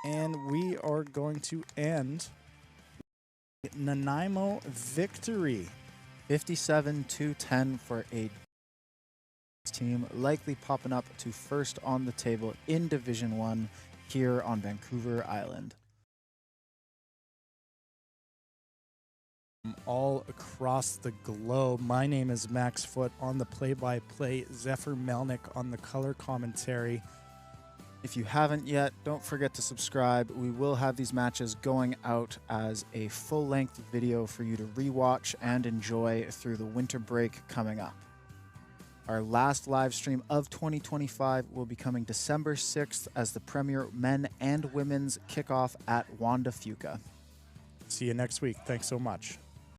And we are going to end Nanaimo victory. 57-10 for a team, likely popping up to first on the table in Division 1 here on Vancouver Island. All across the globe. My name is Max Foote on the play-by-play, Zephyr Melnick on the color commentary. If you haven't yet, don't forget to subscribe. We will have these matches going out as a full-length video for you to rewatch and enjoy through the winter break coming up. Our last live stream of 2025 will be coming December 6th as the premier men and women's kickoff at Wanda Fuca. See you next week. Thanks so much.